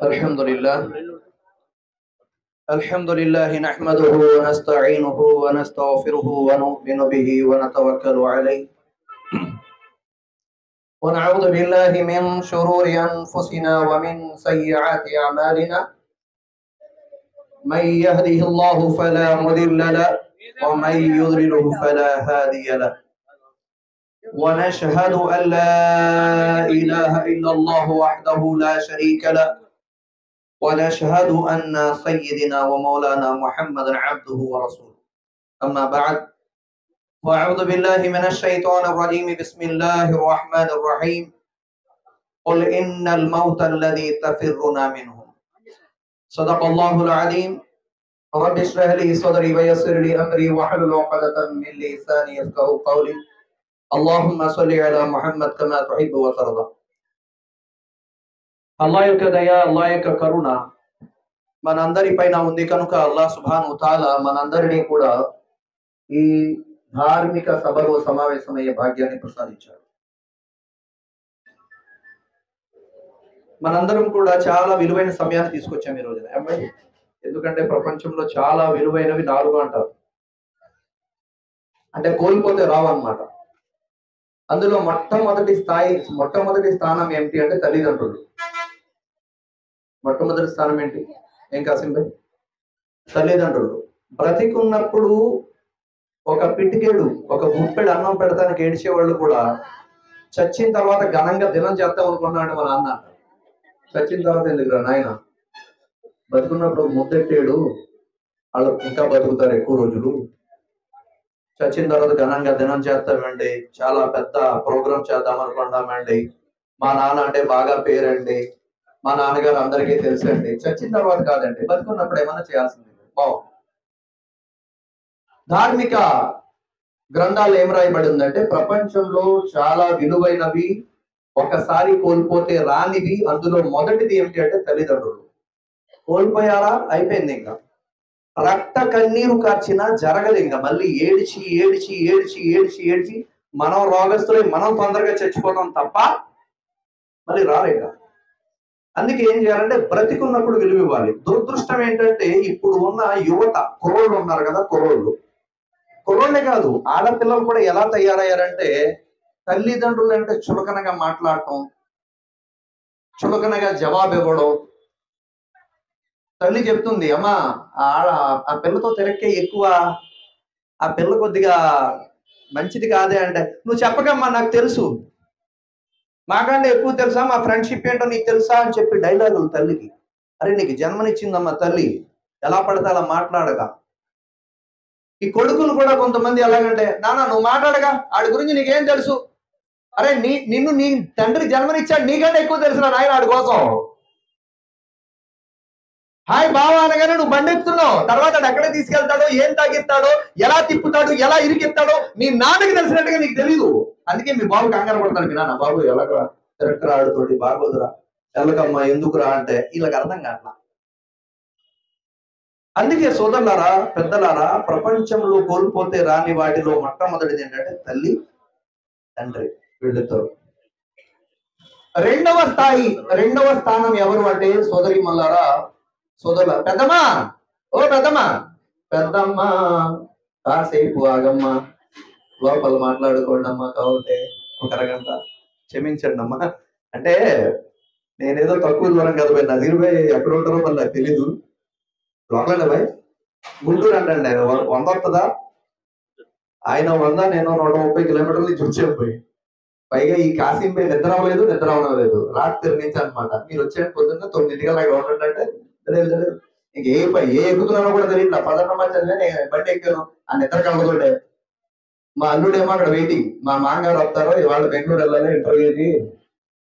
الحمد لله نحمده ونستعينه ونستغفره ونؤمن به ونتوكل عليه ونعوذ بالله من شرور أنفسنا ومن سيئات أعمالنا من يهده الله فلا مضل له ومن يضلله فلا هادي له ونشهد أن لا إله إلا الله وحده لا شريك له ونشهد أن سيدنا ومولانا محمد عبده ورسوله أما بعد وأعوذ بالله من الشيطان الرجيم بسم الله الرحمن الرحيم قل إن الموت الذي تفرون منه صدق الله العظيم رب اشرح لي صدري ويسر لي أمري واحلل عقدة من لساني يفقهوا قولي اللهم صل على محمد كما تحب وترضى. అల్లాహ్ యొక్క దయ, అల్లాహ్ యొక్క కరుణ మనందరి పైన ఉంది కనుక అల్లాహ్ సుబ్హానహు తాలా మనందరినీ కూడా ఈ ధార్మిక సభలో సమావేశమయ్యే భాగ్యాన్ని ప్రసాదించాడు. మనందరం కూడా చాలా విలువైన సమయాన్ని తీసుకొచ్చాం ఈ రోజున. ఎందుకంటే ప్రపంచంలో చాలా విలువైనవి 4 అంటారు, అంటే కోల్పోతే రావన్నమాట. అందులో మొట్టమొదటి స్థానం ఏంటి అంటే తల్లిదండ్రులు. మొట్టమొదటి స్థానం ఏంటి? ఏం కాసిం భాయ్? తల్లిదండ్రులు. బ్రతికున్నప్పుడు ఒక పిటికేడు, ఒక గుప్పెడు అన్నం పెడతానికి ఏడ్చేవాళ్ళు కూడా చచ్చిన తర్వాత ఘనంగా దినం చేద్దాం అనుకున్నాడు మా నాన్న. చచ్చిన తర్వాత ఎందుకురా నాయన, బతుకున్నప్పుడు ముద్దెట్టేడు, వాళ్ళు ఇంకా బతుకుతారు ఎక్కువ రోజులు. చచ్చిన తర్వాత ఘనంగా దినం చేస్తామండి, చాలా పెద్ద ప్రోగ్రామ్ చేద్దాం అనుకుంటామండి, మా నాన్న అంటే బాగా పేరండి, మా నాన్నగారు అందరికీ తెలుసండి. చచ్చిన తర్వాత కాదండి, బతుకున్నప్పుడు ఏమైనా చేయాల్సింది. బాగుంది. ధార్మిక గ్రంథాలు ఏం రాయబడి ఉందంటే ప్రపంచంలో చాలా విలువైనవి, ఒకసారి కోల్పోతే రానివి. అందులో మొదటిది ఏమిటి అంటే తల్లిదండ్రులు. కోల్పోయారా, అయిపోయింది. ఇంకా రక్త కన్నీరు కార్చినా జరగదు. ఇంకా మళ్ళీ ఏడిచి ఏడిచి ఏడిచి ఏడిచి ఏడిచి మనం రోగస్తులై మనం తొందరగా చచ్చిపోతాం తప్ప మళ్ళీ రాలేక. అందుకే ఏం చేయాలంటే బ్రతికున్నప్పుడు విలువ ఇవ్వాలి. దురదృష్టం ఏంటంటే ఇప్పుడు ఉన్న యువత, కుర్రోళ్ళు ఉన్నారు కదా, కుర్రోళ్ళే కాదు ఆడపిల్లలు కూడా ఎలా తయారయ్యారంటే తల్లిదండ్రులు అంటే చులకనగా మాట్లాడటం, చులకనగా జవాబు ఇవ్వడం. తల్లి చెప్తుంది, అమ్మా ఆ పిల్లతో తిరక్కే ఎక్కువ, ఆ పిల్ల కొద్దిగా మంచిది కాదే అంటే, నువ్వు చెప్పకమ్మా నాకు తెలుసు, మాకంటే ఎక్కువ తెలుసా, మా ఫ్రెండ్షిప్ ఏంటో నీకు తెలుసా అని చెప్పి డైలాగులు తల్లికి. అరే నీకు జన్మనిచ్చిందమ్మా తల్లి, ఎలా పడితే అలా మాట్లాడగా. ఈ కొడుకులు కూడా కొంతమంది ఎలాగంటే, నాన్న నువ్వు మాట్లాడగా, ఆడి గురించి నీకేం తెలుసు, అరే నిన్ను నీ తండ్రి జన్మనిచ్చాడు, నీకంటే ఎక్కువ తెలుసు నాయన ఆడి కోసం. హాయ్ బావా అనగానే నువ్వు బండెత్తున్నావు, తర్వాత ఎక్కడ తీసుకెళ్తాడో, ఏం తాగిస్తాడో, ఎలా తిప్పుతాడు, ఎలా ఇరికిస్తాడో నీ నాన్నకి తెలిసినట్టుగా నీకు తెలీదు. అందుకే మీ బాబు కంగారు పడతాడు, మీ నాన్న బాబు ఎలాగ తిరక్కరా ఆడుతోటి బాగోదురా, ఎలాగమ్మా ఎందుకురా అంటే వీళ్ళకి అర్థం కావట్లా. అందుకే సోదరులారా, పెద్దలారా, ప్రపంచంలో కోల్పోతే రాని వాటిలో మొట్టమొదటిది ఏంటంటే తల్లి, తండ్రి, వీళ్ళిద్దరు. రెండవ స్థానం ఎవరు అంటే సోదరి మల్లారా, సోదరుల పెద్దమ్మా, ఓ పెద్దమ్మా కాసేపు ఆగమ్మా, లోపల మాట్లాడుకోండి అమ్మా, కావుతే ఒక అరగంట క్షమించండి అమ్మా. అంటే నేనేదో తక్కువ దూరం కదా పోయి, నజీర్ భాయ్ ఎక్కడ ఉంటారో మళ్ళీ నాకు తెలీదు. లోకలే భాయ్, గుంటూరు అంటండి. ఆయన 100 వస్తుందా, ఆయన 100, నేను 130 కిలోమీటర్ల నుంచి వచ్చాను పోయి. పైగా ఈ కాసిం భాయ్ నిద్ర అవ్వలేదు రాత్రి నుంచి అనమాట. మీరు వచ్చే పొద్దున్న 9 అలాగే ఉండండి అంటే తెలియదు. ఇంక ఏ ఎక్కుతున్నానో కూడా తెలియదు. 11 చదివే బండి ఎక్కాను, ఆ నిద్ర కలగతుండే. మా అల్లుడేమో అక్కడ వెయిటింగ్, మా మామగారు వస్తారో ఇవాళ బెంగళూరు వెళ్ళాలి ఇంటర్వ్యూకి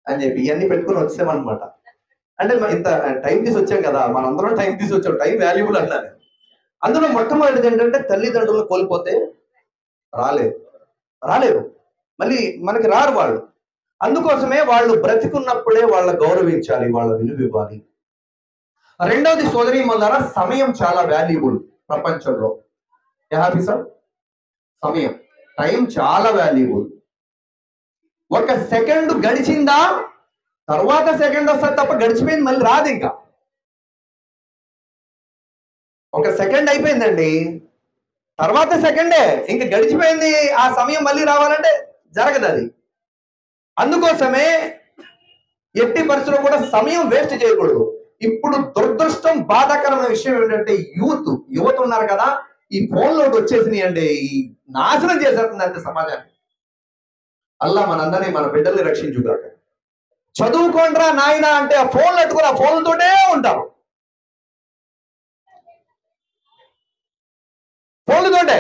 అని చెప్పి ఇవన్నీ పెట్టుకుని వచ్చామన్నమాట. అంటే ఇంత టైం తీసి వచ్చాం కదా, మనందరం టైం తీసి వచ్చాం, టైం వాల్యుబుల్ అన్నారు. అందులో మొట్టమొదటిది ఏంటంటే తల్లిదండ్రులు కోల్పోతే రాలేరు, మళ్ళీ మనకి రారు వాళ్ళు. అందుకోసమే వాళ్ళు బ్రతికున్నప్పుడే వాళ్ళ గౌరవించాలి, వాళ్ళ విలువ ఇవ్వాలి. రెండవది సోదరి మల్లారా, సమయం చాలా వాల్యుబుల్ ప్రపంచంలో. సమయం, టైం చాలా వాల్యుబుల్. ఒక సెకండ్ గడిచిందా తర్వాత సెకండ్ వస్తుంది తప్ప గడిచిపోయింది మళ్ళీ రాదు. ఇంకా ఒక సెకండ్ అయిపోయిందండి, తర్వాత సెకండే ఇంక గడిచిపోయింది. ఆ సమయం మళ్ళీ రావాలంటే జరగదు అది. అందుకోసమే ఎట్టి పరిస్థితుల్లో కూడా సమయం వేస్ట్ చేయకూడదు. ఇప్పుడు దురదృష్టం, బాధాకరమైన విషయం ఏంటంటే యువత ఉన్నారు కదా, ఈ ఫోన్లోకి వచ్చేసినాయి అండి, ఈ నాశనం చేసేస్తుందంటే సమాజాన్ని. అల్లా మనందరినీ, మన బిడ్డల్ని రక్షించుగాక. చదువుకోండిరా నాయన అంటే ఆ ఫోన్లు ఎట్టుకుని ఆ ఫోన్లతోటే ఉంటారు, ఫోన్లతోటే.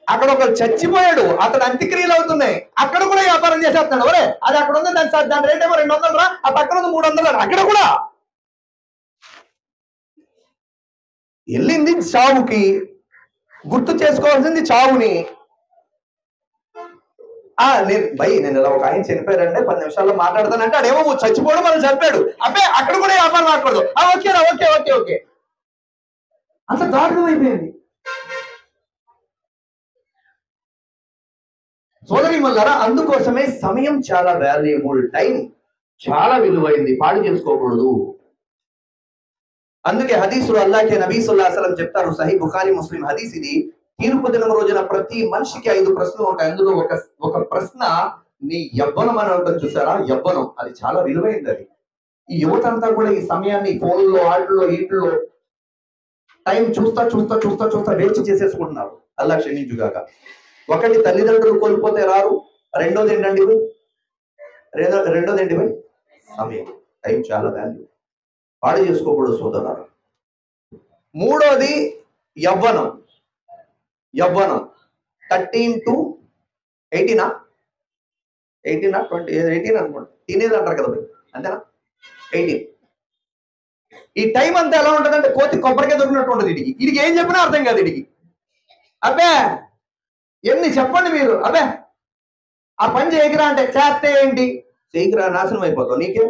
అక్కడ ఒకరు చచ్చిపోయాడు, అతడు అంత్యక్రియలు అవుతున్నాయి, అక్కడ కూడా వ్యాపారం చేసేస్తున్నాడు. ఒరే అది అక్కడ ఉంది, దాని రేట్ ఏమో 200 రా, ఆ పక్కన ఉంది 300 అక్కడ కూడా. వెళ్ళింది చావుకి, గుర్తు చేసుకోవాల్సింది చావుని. నేను ఇలా ఒక ఆయన చనిపోయారంటే 10 నిమిషాల్లో మాట్లాడతానంటే అదేమో చచ్చిపోవడం మనం చనిపోయాడు, అబ్బే అక్కడ కూడా వ్యాపారం మాట్లాడదు. ఓకేరా, ఓకే ఓకే ఓకే, అంత దారుణం అయిపోయింది. సోదరీమణులారా, అందుకోసమే సమయం చాలా వాల్యుబుల్, టైం చాలా విలువైంది, పాడు చేసుకోకూడదు. అందుకే హదీసులు అల్లాహ్కే నబీ సల్లల్లాహు అలైహి వసల్లం చెప్తారు, సహీ బుఖారీ ముస్లిం హదీస్ ఇది, తీర్పు దినం రోజున ప్రతి మనిషికి 5 ప్రశ్నలు ఉంటాయి. అందులో ఒక ప్రశ్న నీ యవ్వనం అని ఉంటుంది చూసారా, యవ్వనం అది చాలా విలువైంది. అది ఈ యువత అంతా కూడా ఈ సమయాన్ని ఫోన్లో, ఆటల్లో, ఈటల్లో టైం చూస్తా వేస్ట్ చేసేసుకుంటున్నారు. అల్లాహ్ క్షమించుగాక. ఒకటి, తల్లిదండ్రులు కోల్పోతే రారు. రెండోది ఏంటండి సమయం, టైం చాలా వాల్యూ, పాడు చేసుకోకూడదు సోదరులారా. మూడోది యవ్వనం 13 to 18 18 అనుకోండి, టీనేజ్ అంటారు కదా, అంతేనా? 18. ఈ టైం అంతా ఎలా ఉంటుందంటే కోతి కొబ్బరికాయ దొరికినట్టు ఉంటుంది. వీడికి ఏం చెప్పినా అర్థం కాదు. వీడికి అబ్బే ఎన్ని చెప్పండి మీరు, అబ్బే ఆ పని చేయకురా అంటే చేస్తే ఏంటి, చేయకురా నాశనం అయిపోతావు. నీకే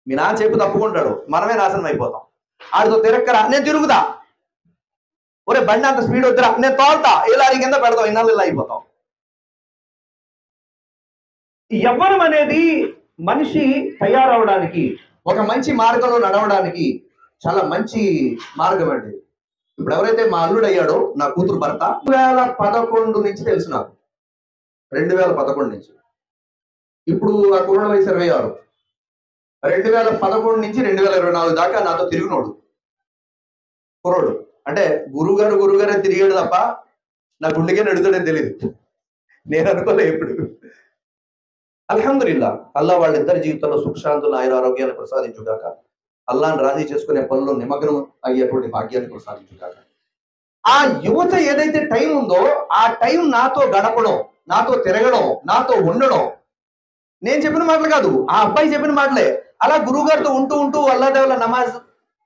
మీ నాన్న చెప్పు తప్పుకుంటాడు, మనమే నాశనం అయిపోతాం. ఆడితో తిరక్కరా, నేను తిరుగుతా. ఒరే బండి అంత స్పీడ్ వద్దురా, నేను తోలుతా, ఇలా కింద పెడతాం, ఇన్నాళ్ళు ఇలా అయిపోతాం. యవ్వనం అనేది మనిషి తయారవడానికి, ఒక మంచి మార్గంలో నడవడానికి చాలా మంచి మార్గం అండి. ఇప్పుడు ఎవరైతే మా అల్లుడు అయ్యాడో, నా కూతురు భర్త, 2011 నుంచి తెలుసు నాకు, 2011 నుంచి. ఇప్పుడు ఆ కుర్రోడు వయసు 26. 2011 నుంచి 2024 దాకా నాతో తిరిగినోడు కుర్రోడు. అంటే గురువుగారు తిరిగాడు తప్ప నా గుండెకే నడుతాడని తెలియదు. నేను అనుకోలే ఎప్పుడు. అల్హమ్దులిల్లా, అల్లా వాళ్ళిద్దరి జీవితంలో సుఖశాంతులు, ఆరోగ్యాన్ని ప్రసాదించుగాక. అల్లాని రాజీ చేసుకునే పనుల్లో నిమగ్నం అయ్యేటువంటి భాగ్యాన్ని ప్రసాదించుగాక. ఆ యువత ఏదైతే టైం ఉందో, ఆ టైం నాతో గడపడం, నాతో తిరగడం, నాతో ఉండడం, నేను చెప్పిన మాటలు కాదు, ఆ అబ్బాయి చెప్పిన మాటలే. అలా గురువుగారితో ఉంటూ అల్లా దేవుల నమాజ్,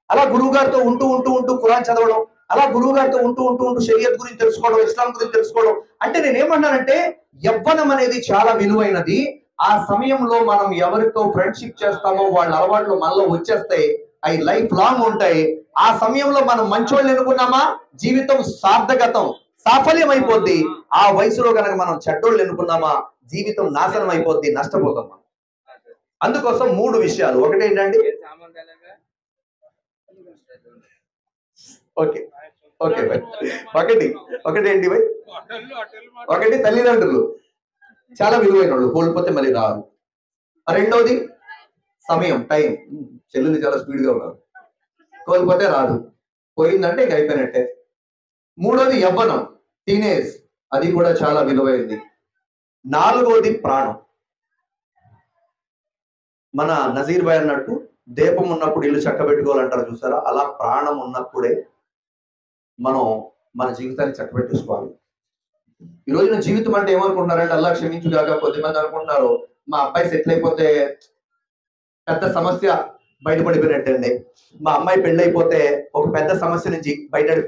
అలా గురువుగారితో ఉంటూ ఖురాన్ చదవడం, అలా గురువుగారితో ఉంటూ షరియత్ గురించి తెలుసుకోవడం, ఇస్లాం గురించి తెలుసుకోవడం. అంటే నేనేమన్నానంటే, యవ్వనం అనేది చాలా విలువైనది. ఆ సమయంలో మనం ఎవరితో ఫ్రెండ్షిప్ చేస్తామో వాళ్ళ అలవాట్లు మనలో వచ్చేస్తాయి, అవి లైఫ్ లాంగ్ ఉంటాయి. ఆ సమయంలో మనం మంచోళ్ళు ఎన్నుకున్నామా, జీవితం సాఫల్యం అయిపోద్ది. ఆ వయసులో కనుక మనం చెడ్డోళ్ళు ఎన్నుకున్నామా, జీవితం నాశనం అయిపోద్ది, నష్టపోతాం. అందుకోసం 3 విషయాలు. ఒకటి ఏంటండి, ఒకటి ఏంటి భయ్, ఒకటి తల్లిదండ్రులు చాలా విలువైన వాళ్ళు, కోల్పోతే మళ్ళీ రారు. రెండోది సమయం, టైం. చెల్లెలు చాలా స్పీడ్గా ఉన్నారు, కోల్పోతే రాదు, పోయిందంటే ఇంక అయిపోయినట్టే. మూడోది యవ్వనం, టీనేజ్, అది కూడా చాలా విలువైంది. నాలుగోది ప్రాణం. మన నజీర్ భాయ్ అన్నట్టు, దీపం ఉన్నప్పుడు ఇల్లు చక్కబెట్టుకోవాలంటారు చూసారా, అలా ప్రాణం ఉన్నప్పుడే మనం మన జీవితాన్ని చక్కబెట్టేసుకోవాలి. ఈ రోజున జీవితం అంటే ఏమనుకుంటున్నారంటే, అల్లా క్షమించుగాక, కొద్దిమంది అనుకుంటున్నారు మా అబ్బాయి సెటిల్ అయిపోతే పెద్ద సమస్య బయటపడిపోయినట్టండి, మా అమ్మాయి పెళ్ళైపోతే ఒక పెద్ద సమస్య నుంచి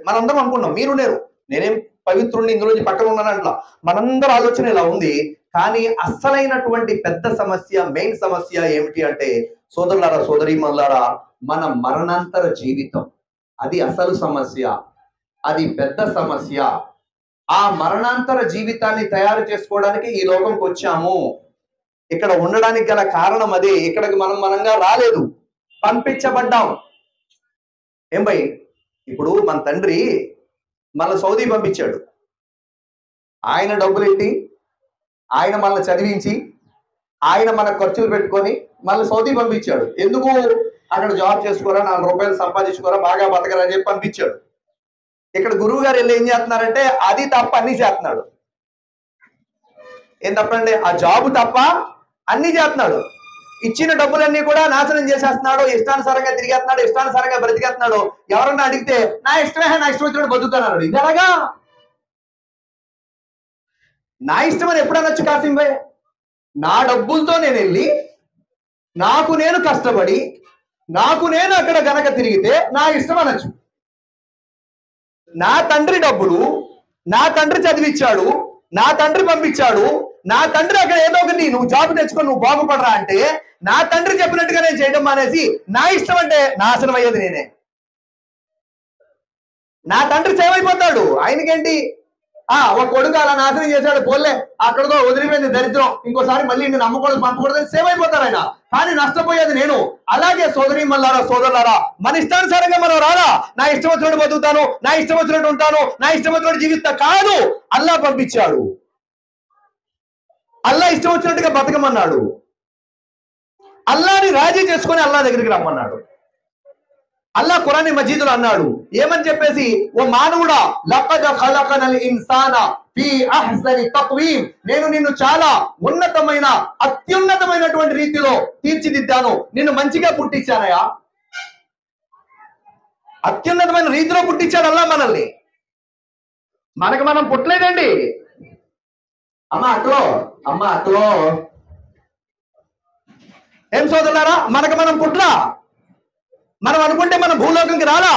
మనందరం అనుకున్నాం. మీరు లేరు, నేనేం పవిత్రుడిని ఇందులోంచి పక్కన ఉన్నానంట్లా, మనందరూ ఆలోచన ఇలా ఉంది. కానీ అస్సలైనటువంటి పెద్ద సమస్య, మెయిన్ సమస్య ఏమిటి అంటే, సోదరులారా, సోదరీమణులారా, మన మరణాంతర జీవితం. అది అసలు సమస్య, అది పెద్ద సమస్య. ఆ మరణాంతర జీవితాన్ని తయారు చేసుకోవడానికి ఈ లోకంకి వచ్చాము. ఇక్కడ ఉండడానికి గల కారణం అదే. ఇక్కడికి మనంగా రాలేదు, పంపించబడ్డాం. ఏం భయ్, ఇప్పుడు మన తండ్రి మళ్ళీ సౌదీ పంపించాడు. ఆయన డబ్బులు ఎట్టి, ఆయన మనల్ని చదివించి, ఆయన మన ఖర్చులు పెట్టుకొని మళ్ళీ సౌదీ పంపించాడు. ఎందుకు? అక్కడ జాబ్ చేసుకోరా, 4 రూపాయలు సంపాదించుకోరా, బాగా బతకరా అని చెప్పి పంపించాడు. ఇక్కడ గురువు గారు వెళ్ళి ఏం చేస్తున్నారంటే అది తప్ప అన్ని చేస్తున్నాడు. ఏం తప్పండి? ఆ జాబు తప్ప అన్ని చేస్తున్నాడు. ఇచ్చిన డబ్బులన్నీ కూడా నాశనం చేసేస్తున్నాడు. ఇష్టానుసారంగా తిరిగేస్తున్నాడు, ఇష్టానుసారంగా బ్రతికేస్తున్నాడు. ఎవరన్నా అడిగితే నా ఇష్టం వచ్చినట్టు బతుకుతున్నాడు. ఇది ఎలాగా? నా ఇష్టం అని ఎప్పుడనొచ్చు కాసిం భాయ్? నా డబ్బులతో నేను వెళ్ళి, నాకు నేను కష్టపడి, నాకు నేను అక్కడ గనక తిరిగితే నా ఇష్టం అనొచ్చు. నా తండ్రి డబ్బులు, నా తండ్రి చదివిచ్చాడు, నా తండ్రి పంపించాడు, నా తండ్రి అక్కడ ఏదో ఒకటి నువ్వు జాబ్ తెచ్చుకొని నువ్వు బాగుపడరా అంటే నా తండ్రి చెప్పినట్టుగా నేను చేయడం మానేసి నా ఇష్టం అంటే నాశనం అయ్యేది నేనే. నా తండ్రి సేవ్ అయిపోతాడు. ఆయనకేంటి? ఒక కొడుకు అలా నాశనం చేశాడు, పోలే అక్కడతో వదిలిపోయింది దరిద్రం, ఇంకోసారి మళ్ళీ నేను నమ్మకూడదు పంపకూడదని సేవ్ అయిపోతారు ఆయన. కానీ నష్టపోయేది నేను. అలాగే సోదరీమణులారా, సోదరులారా, మన ఇష్టానుసారంగా మనం రాలా. నా ఇష్టం వచ్చినట్టు బతుకుతాను, నా ఇష్టం వచ్చినట్టు ఉంటాను, నా ఇష్టం వచ్చినట్టు జీవిస్తా కాదు. అల్లా పంపించాడు. అల్లా ఇష్టం వచ్చినట్టుగా బతకమన్నాడు. అల్లాని రాజీ చేసుకొని అల్లా దగ్గరికి రమ్మన్నాడు. అల్లా ఖురాన్ మజీదులో అన్నాడు ఏమని చెప్పేసి, ఓ మానవుడా, లఖద్ ఖలఖనల్ ఇన్సాన ఫీ అహ్సని తక్వీమ్, నేను నిన్ను చాలా ఉన్నతమైన అత్యున్నతమైనటువంటి రీతిలో తీర్చిదిద్దాను, నిన్ను మంచిగా పుట్టించానయా. అత్యున్నతమైన రీతిలో పుట్టించాడు అల్లా మనల్ని. మనకు మనం పుట్టలేదండి. అమ్మ అట్లో ఏం సోదరులారా, మనకు మనం పుట్లా. మనం అనుకుంటే మనం భూలోకంకి రాలా.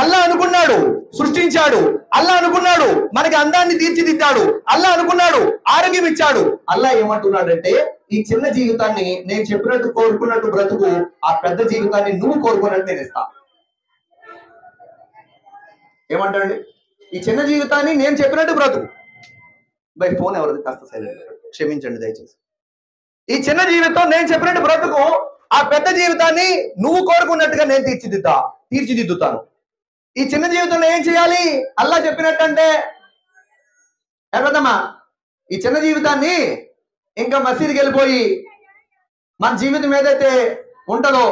అల్లా అనుకున్నాడు, సృష్టించాడు. అల్లా అనుకున్నాడు, మనకి అందాన్ని తీర్చిదిద్దాడు. అల్లా అనుకున్నాడు, ఆరోగ్యం ఇచ్చాడు. అల్లా ఏమంటున్నాడంటే, ఈ చిన్న జీవితాన్ని నేను చెప్పినట్టు కోరుకున్నట్టు బ్రతుకు, ఆ పెద్ద జీవితాన్ని నువ్వు కోరుకున్నట్టు నేను ఇస్తా. ఏమంటాండి? ఈ చిన్న జీవితాన్ని నేను చెప్పినట్టు బ్రతుకు. బై ఫోన్ ఎవరిది కాస్త సైలెంట్, క్షమించండి దయచేసి. ఈ చిన్న జీవితం నేను చెప్పినట్టు బ్రతుకు, ఆ పెద్ద జీవితాన్ని నువ్వు కోరుకున్నట్టుగా నేను తీర్చిదిద్దుతాను. ఈ చిన్న జీవితంలో ఏం చేయాలి? అల్లా చెప్పినట్టు అంటే పెద్దమ్మా, ఈ చిన్న జీవితాన్ని ఇంకా మసీదుకి వెళ్ళిపోయి మన జీవితం ఏదైతే ఉంటుందో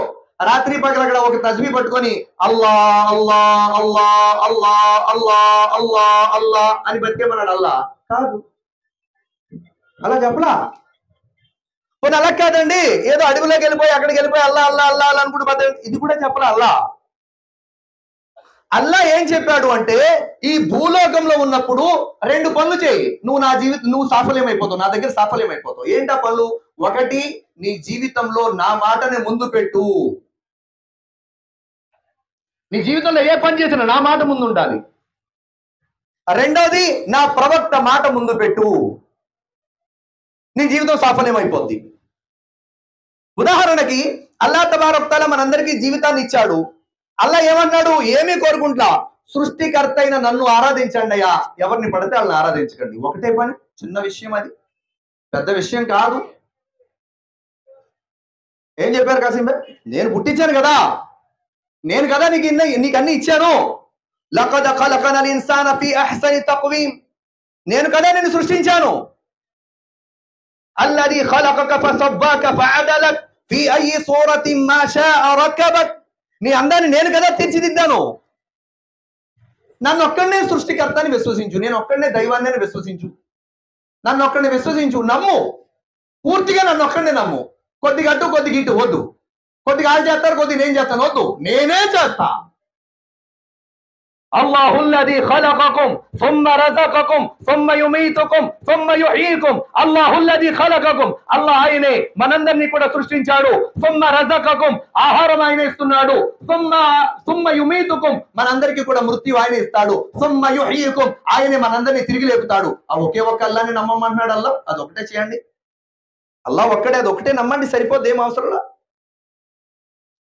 రాత్రి పగల అక్కడ ఒక తజ్బీ పట్టుకొని అల్లా అల్లా అల్లా అల్లా అల్లా అల్లా అల్లా అని బతికేమన్నాడు. అల్లా కాదు, అలా చెప్పలా. కొన్ని అలా కాదండి, ఏదో అడవిలోకి వెళ్ళిపోయి అక్కడికి వెళ్ళిపోయి అల్లా అల్లా అల్లా అల్లా అనుకుంటూ బతక, ఇది కూడా చెప్పలా అల్లా. అల్లా ఏం చెప్పాడు అంటే, ఈ భూలోకంలో ఉన్నప్పుడు 2 పనులు చేయి, నువ్వు సాఫల్యం అయిపోతావు, నా దగ్గర సాఫల్యం అయిపోతావు. ఏంటా పనులు? 1, నీ జీవితంలో నా మాటని ముందు పెట్టు. నీ జీవితంలో ఏ పని చేసినా నా మాట ముందు ఉండాలి. 2వది, నా ప్రవక్త మాట ముందు పెట్టు. నీ జీవితం సాఫల్యం అయిపోద్ది. ఉదాహరణకి అల్లా తబారక్ తఆలా మనందరికీ జీవితాన్ని ఇచ్చాడు. అల్లా ఏమన్నాడు? ఏమీ కోరుకుంటా, సృష్టికర్త అయిన నన్ను ఆరాధించండి అయ్యా, ఎవరిని పడితే వాళ్ళని ఆరాధించకండి. ఒకటే పని, చిన్న విషయం, అది పెద్ద విషయం కాదు. ఏం చెప్పారు కాసిం భాయ్? నేను పుట్టించాను కదా, నేను కదా నీకు అన్ని ఇచ్చాను. లఖద్ ఖలఖనల్ ఇన్సాన ఫీ అహ్సని తక్వీమ్, నేను కదా నిన్ను సృష్టించాను. అల్లదీ ఖలఖక ఫసవ్వాక ఫఅదలక్ ఫీ అయ్యి సూరతిన్ మా షాఅ రకబక్, నీ అందాన్ని నేను కదా తీర్చిదిద్దాను. నన్ను ఒక్కడనే సృష్టికర్తని విశ్వసించు, నేను ఒక్కడనే దైవాన్ని విశ్వసించు, నన్ను ఒక్కడిని విశ్వసించు, నమ్ము, పూర్తిగా నన్ను ఒక్కడనే నమ్ము. కొద్దిగా అటు కొద్దిగా ఇటు వద్దు, కొద్దిగా వాళ్ళు చేస్తారు కొద్దిగా నేను చేస్తాను వద్దు, నేనే చేస్తా. అల్లాహుల్లదీ ఖలఖకుం థుమ్మ రజఖకుం థుమ్మ యుమీతుకుం థుమ్మ యుహీకుం. అల్లాహుల్లదీ ఖలఖకుం, అల్లాహ్ ఆయనే మనందరినీ కూడా సృష్టించాడు. థుమ్మ రజఖకుం, ఆహారం ఆయన ఇస్తున్నాడు. థుమ్మ యుమీతుకుం, మనందరికీ కూడా మృత్యు ఆయన ఇస్తాడు. థుమ్మ యుహీకుం, ఆయనే మనందరినీ తిరిగి లేపుతాడు. ఆ ఒకే ఒక్క అల్లాహ్ని నమ్మమంటున్నాడు అల్లాహ్, అదొకటే చేయండి. అల్లాహ్ ఒక్కడే, అదొకటే నమ్మండి, సరిపోద్ది, ఏం అవసరంలా.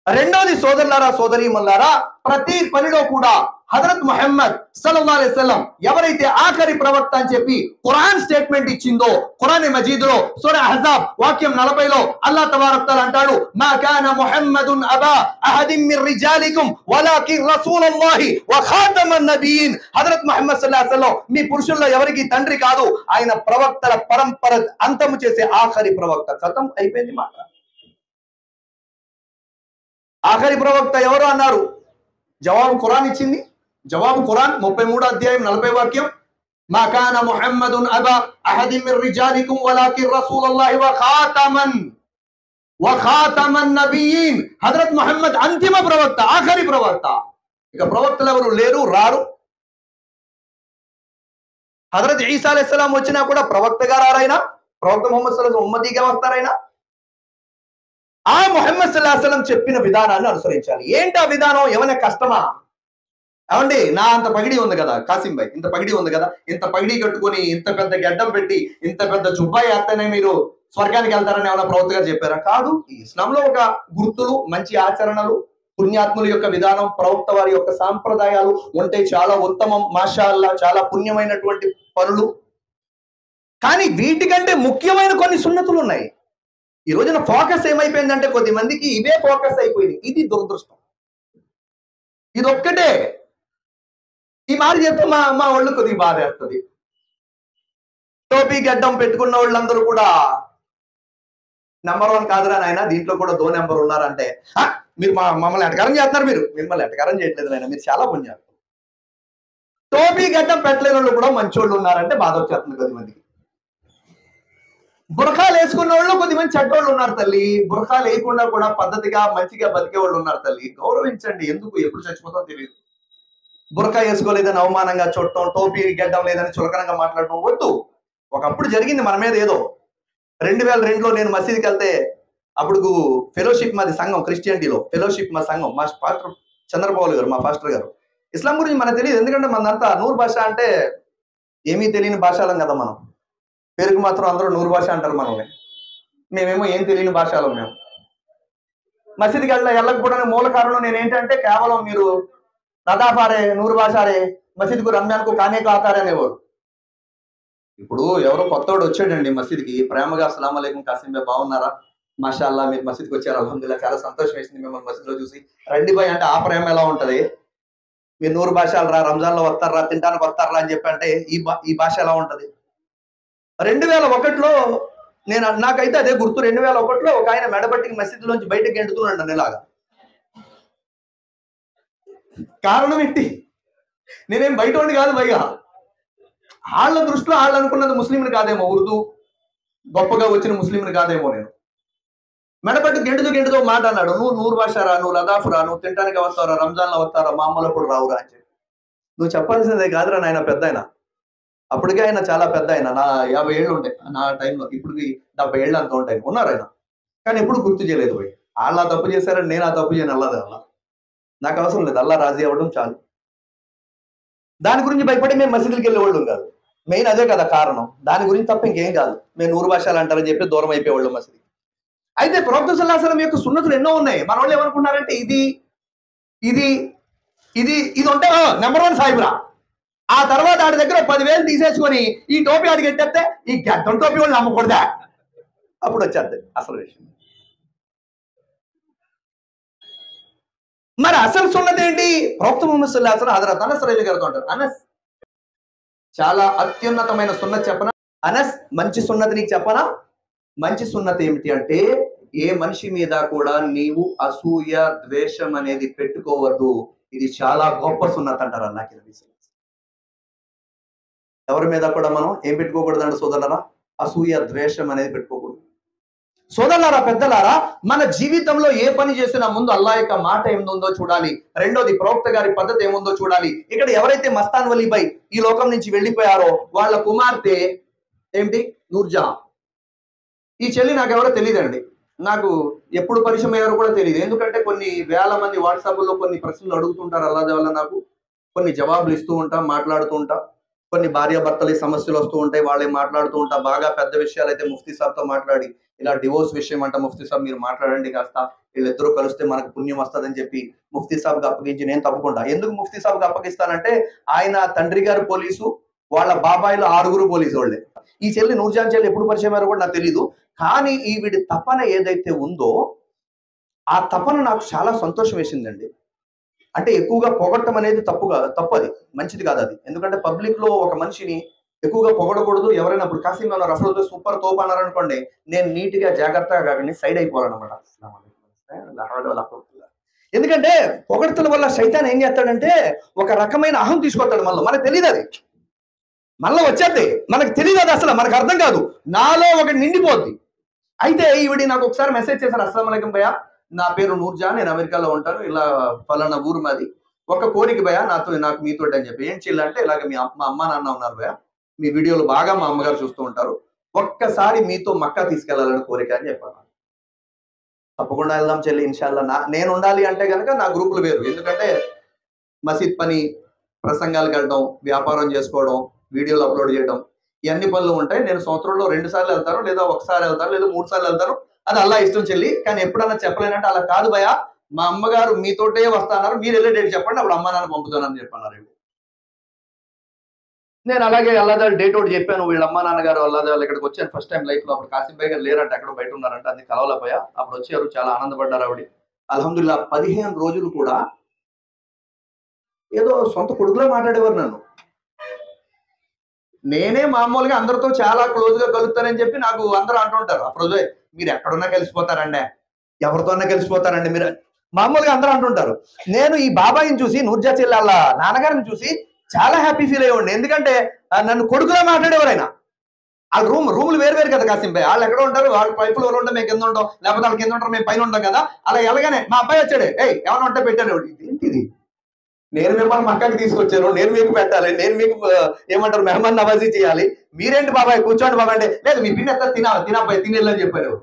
2వది సోదరులారా, సోదరీమణులారా, ప్రతి పనిలో కూడా హజరత్ ముహమ్మద్ సల్లల్లాహు అలైహి వసల్లం ఎవరైతే ఆఖరి ప్రవక్త అని చెప్పి ఖురాన్ స్టేట్మెంట్ ఇచ్చిందో, ఖురాన్ మజీద్ లో సూరా అహ్జాబ్ వాక్యం 40లో అల్లాహ్ తబారక్ తఆలా అంటాడు, మా కాన ముహమ్మదున్ అబా అహదిన్ మిర్ రిజాలికుం వలాకిన్ రసూలుల్లాహి వ ఖాతమన్ నబియీన్. హజరత్ ముహమ్మద్ సల్లల్లాహు అలైహి వసల్లం మీ పురుషుల్లో ఎవరికి తండ్రి కాదు, ఆయన ప్రవక్తల పరంపర అంతము చేసే ఆఖరి ప్రవక్త. ఖతం, అయిపోయింది మాట. ఆఖరి ప్రవక్త ఎవరు అన్నారు, జవాబు ఖురాన్ ఇచ్చింది. జవాబు ఖురాన్ 33వ అధ్యాయం 40వ వాక్యం, మా కాన ముహమ్మదున్ అబా అహదిన్ మిర్ రిజాలికుం వలాకిన్ రసూలుల్లాహి వ ఖాతమన్ నబియీన్. హజరత్ ముహమ్మద్ అంతిమ ప్రవక్త, ఆఖరి ప్రవక్త. ఇక ప్రవక్తలు ఎవరు లేరు, రారు. హజరత్ ఈసా అలైహిస్సలాం వచ్చినా కూడా ప్రవక్తగా రారైనా, ప్రవక్త ముహమ్మద్ సల్లల్లాహు అలైహి వసల్లం ఉమ్మతిగా వస్తారైనా. ఆ ముహమ్మద్ సల్లల్లాహు అలైహి వసల్లం చెప్పిన విధానాన్ని అనుసరించాలి. ఏంటి ఆ విధానం? ఏమైనా కష్టమా? అవండి, నా అంత పగిడి ఉంది కదా కాసిం భాయ్, ఇంత పగిడి ఉంది కదా, ఇంత పగిడి కట్టుకొని ఇంత పెద్ద గడ్డం పెట్టి ఇంత పెద్ద జుబ్బా వేస్తేనే మీరు స్వర్గానికి వెళ్తారని ఏమైనా ప్రవక్తగా చెప్పారా? కాదు. ఈ ఇస్లాంలో ఒక గుర్తులు, మంచి ఆచరణలు, పుణ్యాత్ముల యొక్క విధానం, ప్రవక్త వారి యొక్క సాంప్రదాయాలు ఉంటే చాలా ఉత్తమం. మాషా అల్లా, చాలా పుణ్యమైనటువంటి పనులు. కానీ వీటికంటే ముఖ్యమైన కొన్ని సున్నతులు ఉన్నాయి. ఈ రోజున ఫోకస్ ఏమైపోయిందంటే కొద్ది మందికి ఇవే ఫోకస్ అయిపోయింది. ఇది దురదృష్టం. ఇది ఒక్కటే. ఈ మాట చెప్తే మా వాళ్ళు కొద్దిగా బాధేస్తుంది. టోపీ గడ్డం పెట్టుకున్న వాళ్ళందరూ కూడా నెంబర్ 1 కాదురా నాయన, దీంట్లో కూడా దో నెంబర్ ఉన్నారంటే, మీరు మమ్మల్ని ఎటకారం చేస్తున్నారు. మీరు మిమ్మల్ని ఎటకారం చేయట్లేదు నాయన, మీరు చాలా పుణ్యాలు. టోపీ గడ్డం పెట్టలేని వాళ్ళు కూడా మంచోళ్ళు ఉన్నారంటే బాధ వచ్చేస్తుంది కొద్ది మందికి. బురఖాలు వేసుకున్న వాళ్ళు కొద్దిమంది చెడ్డోళ్ళు ఉన్నారు తల్లి. బురఖాలు వేయకుండా కూడా పద్ధతిగా మంచిగా బతికే వాళ్ళు ఉన్నారు తల్లి. గౌరవించండి. ఎందుకు ఎప్పుడు చచ్చిపోతాం తెలియదు. బురఖా వేసుకోలేదని అవమానంగా చూడటం, టోపీ గడ్డం లేదని చులకనంగా మాట్లాడటం వద్దు. ఒకప్పుడు జరిగింది మన మీద ఏదో. 2002లో నేను మసీదుకి వెళ్తే, అప్పుడు ఫెలోషిప్ మాది సంఘం, క్రిస్టియానిటీలో ఫెలోషిప్ మా సంఘం, మా పాస్టర్ చంద్రబాబు గారు, మా పాస్టర్ గారు. ఇస్లాం గురించి మనకు తెలియదు. ఎందుకంటే మనంతా నూరు భాష అంటే ఏమీ తెలియని భాషలం కదా మనం. పేరుకు మాత్రం అందరూ నూరు భాష అంటారు మనల్ని. మేమేమో ఏం తెలియని భాషలం. మేము మసీదుకి వెళ్ళకపోవడానికి మూల కారణం నేను ఏంటంటే, కేవలం మీరు రదాఫారే నూరు భాషారే మసీద్కు రంజాన్కు కానే కాతారే అనేవాడు. ఇప్పుడు ఎవరో కొత్తవాడు వచ్చాడండి మసీద్కి, ప్రేమగా అస్సలాము అలైకుం కాసిం భాయ్ బాగున్నారా, మాషా అల్లా మీరు మసీద్కి వచ్చారు, అల్హమ్దుల్లా, చాలా సంతోషం వేసింది మిమ్మల్ని మసీద్లో చూసి. రండి భాయ్ అంటే ఆ ప్రేమ ఎలా ఉంటది? మీరు నూరు భాషలు రా, రంజాన్లో వస్తారా, తింటానికి వస్తారా అని చెప్పి అంటే ఈ భాష ఎలా ఉంటది? 2001లో నాకైతే అదే గుర్తు. 2001లో ఒక ఆయన మెడబట్టికి మసీదులోంచి బయటకు గెంటుతున్నాడు నన్ను ఇలాగా. కారణం ఏంటి? నేనేం బయట ఉండి కాదు పైగా. వాళ్ళ దృష్టిలో వాళ్ళు అనుకున్నది ముస్లింని కాదేమో, ఉర్దూ గొప్పగా వచ్చిన ముస్లింని కాదేమో. నేను మెడపట్టు గెంటుతో మాట అన్నాడు, నువ్వు నూరు భాష రా, నువ్వు లదాఫ్ రా, నువ్వు తింటానికి వస్తారా, రంజాన్లో వస్తారా, మా అమ్మలో కూడా రావురా అని చెప్పి. నువ్వు చెప్పాల్సిందే కాదురా నాయన, పెద్ద ఆయన. అప్పటికే ఆయన చాలా పెద్ద ఆయన, నా 50 ఏళ్ళు ఉంటాయి నా టైంలో. ఇప్పటికి 70 ఏళ్ళు అంత ఉంటాయి ఉన్నారు ఆయన. కానీ ఎప్పుడు గుర్తు చేయలేదు పోయి. వాళ్ళు తప్పు చేశారని నేను ఆ తప్పు చేయను. అల్లా నాకు అవసరం లేదు, అల్లా రాజీ అవ్వడం చాలు. దాని గురించి భయపడి మేము మసీదులకి వెళ్ళేవాళ్ళం కాదు. మెయిన్ అదే కదా కారణం. దాని గురించి తప్ప ఇంకేం కాదు. మేము నూరు భాషలు అంటారని చెప్పి దూరం అయిపోయేవాళ్ళం మసీదు. అయితే ప్రవక్త సల్లల్లాహు అలైహి వసల్లం యొక్క సున్నతులు ఎన్నో ఉన్నాయి. మన వాళ్ళు ఏమనుకున్నారంటే ఇది ఇది ఇది ఇది ఉంటే నెంబర్ 1 సాయిబ్రా. ఆ తర్వాత ఆడి దగ్గర 10,000 తీసేసుకొని ఈ టోపీ ఆడికి ఎట్టేస్తే ఈ గడ్డం టోపీ వాళ్ళు నమ్మకూడదా? అప్పుడు వచ్చేది అసలు విషయం. మరి అసలు సున్నతి ఏంటి? ప్రవక్త ముహమ్మద్ సల్లల్లాహు అలైహి వసల్లం హజరత్ అనస్ రలియల్లాహు అంటారు. అనస్, చాలా అత్యున్నతమైన సున్నతి చెప్పనా? అనస్, మంచి సున్నతి నీకు చెప్పనా? మంచి సున్నతి ఏమిటి అంటే, ఏ మనిషి మీద కూడా నీవు అసూయ ద్వేషం అనేది పెట్టుకోవద్దు. ఇది చాలా గొప్ప సున్నతి అంటారు అల్లాహ్ నబీ. ఎవరి మీద కూడా మనం ఏం పెట్టుకోకూడదు అంటే సోదరులారా, అసూయ ద్వేషం అనేది పెట్టుకోకూడదు. సోదరులారా, పెద్దలారా, మన జీవితంలో ఏ పని చేసినా ముందు అల్లాహ్ యొక్క మాట ఏముందో చూడాలి. రెండోది ప్రవక్త గారి పద్ధతి ఏముందో చూడాలి. ఇక్కడ ఎవరైతే మస్తాన్ వలీ భాయ్ ఈ లోకం నుంచి వెళ్ళిపోయారో వాళ్ళ కుమార్తె ఏమిటి, నూర్జహాన్. ఈ చెల్లి నాకు ఎవరో తెలియదండి. నాకు ఎప్పుడు పరిచయం అయ్యారో కూడా తెలియదు. ఎందుకంటే కొన్ని వేల మంది వాట్సాప్లో కొన్ని ప్రశ్నలు అడుగుతుంటారు. అల్లాహ్ వల్ల నాకు కొన్ని జవాబులు ఇస్తూ ఉంటా, మాట్లాడుతూ ఉంటా. కొన్ని భార్యాభర్తల సమస్యలు వస్తూ ఉంటాయి, వాళ్ళే మాట్లాడుతూ ఉంటా. బాగా పెద్ద విషయాలు అయితే ముఫ్తీ సాబ్తో మాట్లాడి ఇలా డివోర్స్ విషయం అంట ముఫ్తీ సాబ్ మీరు మాట్లాడండి కాస్త, వీళ్ళిద్దరూ కలిస్తే మనకు పుణ్యం వస్తుందని చెప్పి ముఫ్తీ సాబ్కి అప్పగించి నేను తప్పకుండా. ఎందుకు ముఫ్తీ సాబ్కి అప్పగిస్తానంటే ఆయన తండ్రి గారు పోలీసు, వాళ్ళ బాబాయిలు 6 పోలీసు వాళ్ళే. ఈ చెల్లి నూర్జాన్ చెల్లి ఎప్పుడు పరిచయం అయ్యారో కూడా నాకు తెలీదు. కానీ ఈ వీడి తపన ఏదైతే ఉందో ఆ తపన నాకు చాలా సంతోషం వేసిందండి. అంటే ఎక్కువగా పొగట్టం అనేది తప్పది, మంచిది కాదు అది. ఎందుకంటే పబ్లిక్ లో ఒక మనిషిని ఎక్కువగా పొగడకూడదు. ఎవరైనా ఇప్పుడు కాసిం అన్నారు అసలు సూపర్ తోపు అన్నారు అనుకోండి, నేను నీట్ గా జాగ్రత్తగా కాకండి సైడ్ అయిపోవాలన్నమాట. ఎందుకంటే పొగడతల వల్ల సైతాన్ ఏం చేస్తాడంటే ఒక రకమైన అహం తీసుకొస్తాడు మనలో, మనకు తెలియదు అది, మనలో వచ్చేది మనకు తెలియదు, అది అసలు మనకు అర్థం కాదు, నాలో ఒకటి నిండిపోద్ది. అయితే ఈవిడి నాకు ఒకసారి మెసేజ్ చేశారు, అస్సలాము అలైకుం భయ్యా, నా పేరు నూర్జాన్, నేను అమెరికాలో ఉంటాను, ఇలా ఫలానా ఊరు మాది, ఒక కోరిక భయ్యా నాకు మీతోటి అని చెప్పి. ఏం చెల్లంటే ఇలాగ మా అమ్మ నాన్న ఉన్నారు భయ్యా, మీ వీడియోలు బాగా మా అమ్మగారు చూస్తూ ఉంటారు, ఒక్కసారి మీతో మక్కా తీసుకెళ్లాలని కోరిక అని చెప్పాను. తప్పకుండా వెళ్దాం చెల్లి ఇన్షాల్లా. నేను ఉండాలి అంటే కనుక నా గ్రూపులు వేరు, ఎందుకంటే మసీద్ పని, ప్రసంగాలకు వెళ్ళడం, వ్యాపారం చేసుకోవడం, వీడియోలు అప్లోడ్ చేయడం, ఇవన్నీ పనులు ఉంటాయి. నేను సంవత్సరంలో 2 సార్లు వెళ్తాను, లేదా 1 సారి వెళ్తాను, లేదా 3 సార్లు వెళ్తాను, అది అల్లా ఇష్టం చెల్లి. కానీ ఎప్పుడన్నా చెప్పలేనంటే అలా కాదు భయ్యా, మా అమ్మగారు మీతోటే వస్తాన్నారు, మీరు వెళ్ళే డేట్ చెప్పండి, అప్పుడు అమ్మ నాన్న పంపుతానని చెప్పన్నారు. నేను అలాగే అల్లాదా డేట్ ఒకటి చెప్పాను, వీళ్ళ అమ్మ నాన్నగారు అల్లాదా ఇక్కడికి వచ్చాను ఫస్ట్ టైం లైఫ్ లో. అప్పుడు కాసిం భాయ్ గారు లేరంటే ఎక్కడో బయట ఉన్నారంటే, అది కలవలేకపోయా. అప్పుడు వచ్చారు, చాలా ఆనందపడ్డారు ఆవిడ. అల్హమ్దుల్లా 15 రోజులు కూడా ఏదో సొంత కొడుకులో మాట్లాడేవారు నన్ను. నేనే మామూలుగా అందరితో చాలా క్లోజ్ గా కలుగుతానని చెప్పి నాకు అందరూ అంటుంటారు, అప్పుడు మీరు ఎక్కడున్నా కలిసిపోతారండి, ఎవరితోన్నా కలిసిపోతారండి మీరు, మామూలుగా అందరూ అంటుంటారు. నేను ఈ బాబాయిని చూసి, నూర్జా చెల్లెళ్ళ నాన్నగారిని చూసి చాలా హ్యాపీ ఫీల్ అయ్యేవాడిని. ఎందుకంటే నన్ను కొడుకులా మాట్లాడేవారు ఆయన. ఆ రూములు వేరు కదా కాసిం భాయ్, వాళ్ళు ఎక్కడ ఉంటారు, వాళ్ళు పై ఫ్లోర్ ఉంటాం, మేము కింద ఉంటాం, లేకపోతే వాళ్ళు కింద ఉంటారు, మేము పైన ఉంటాం కదా. అలా ఎలాగానే మా అబ్బాయి వచ్చాడు, ఏమైనా ఉంటే పెట్టాను. ఏంటిది, నేను మిమ్మల్ని మక్కకి తీసుకొచ్చాను, నేను మీకు పెట్టాలి, నేను మీకు ఏమంటారు మెహమాన్ నవాజీ చేయాలి, మీరేంటి బాబాయ్ కూర్చోండి బాబాయ్ అంటే, లేదు మీ పిన్ని ఎత్తా తినబ్బాయి తినేళ్ళని చెప్పారు.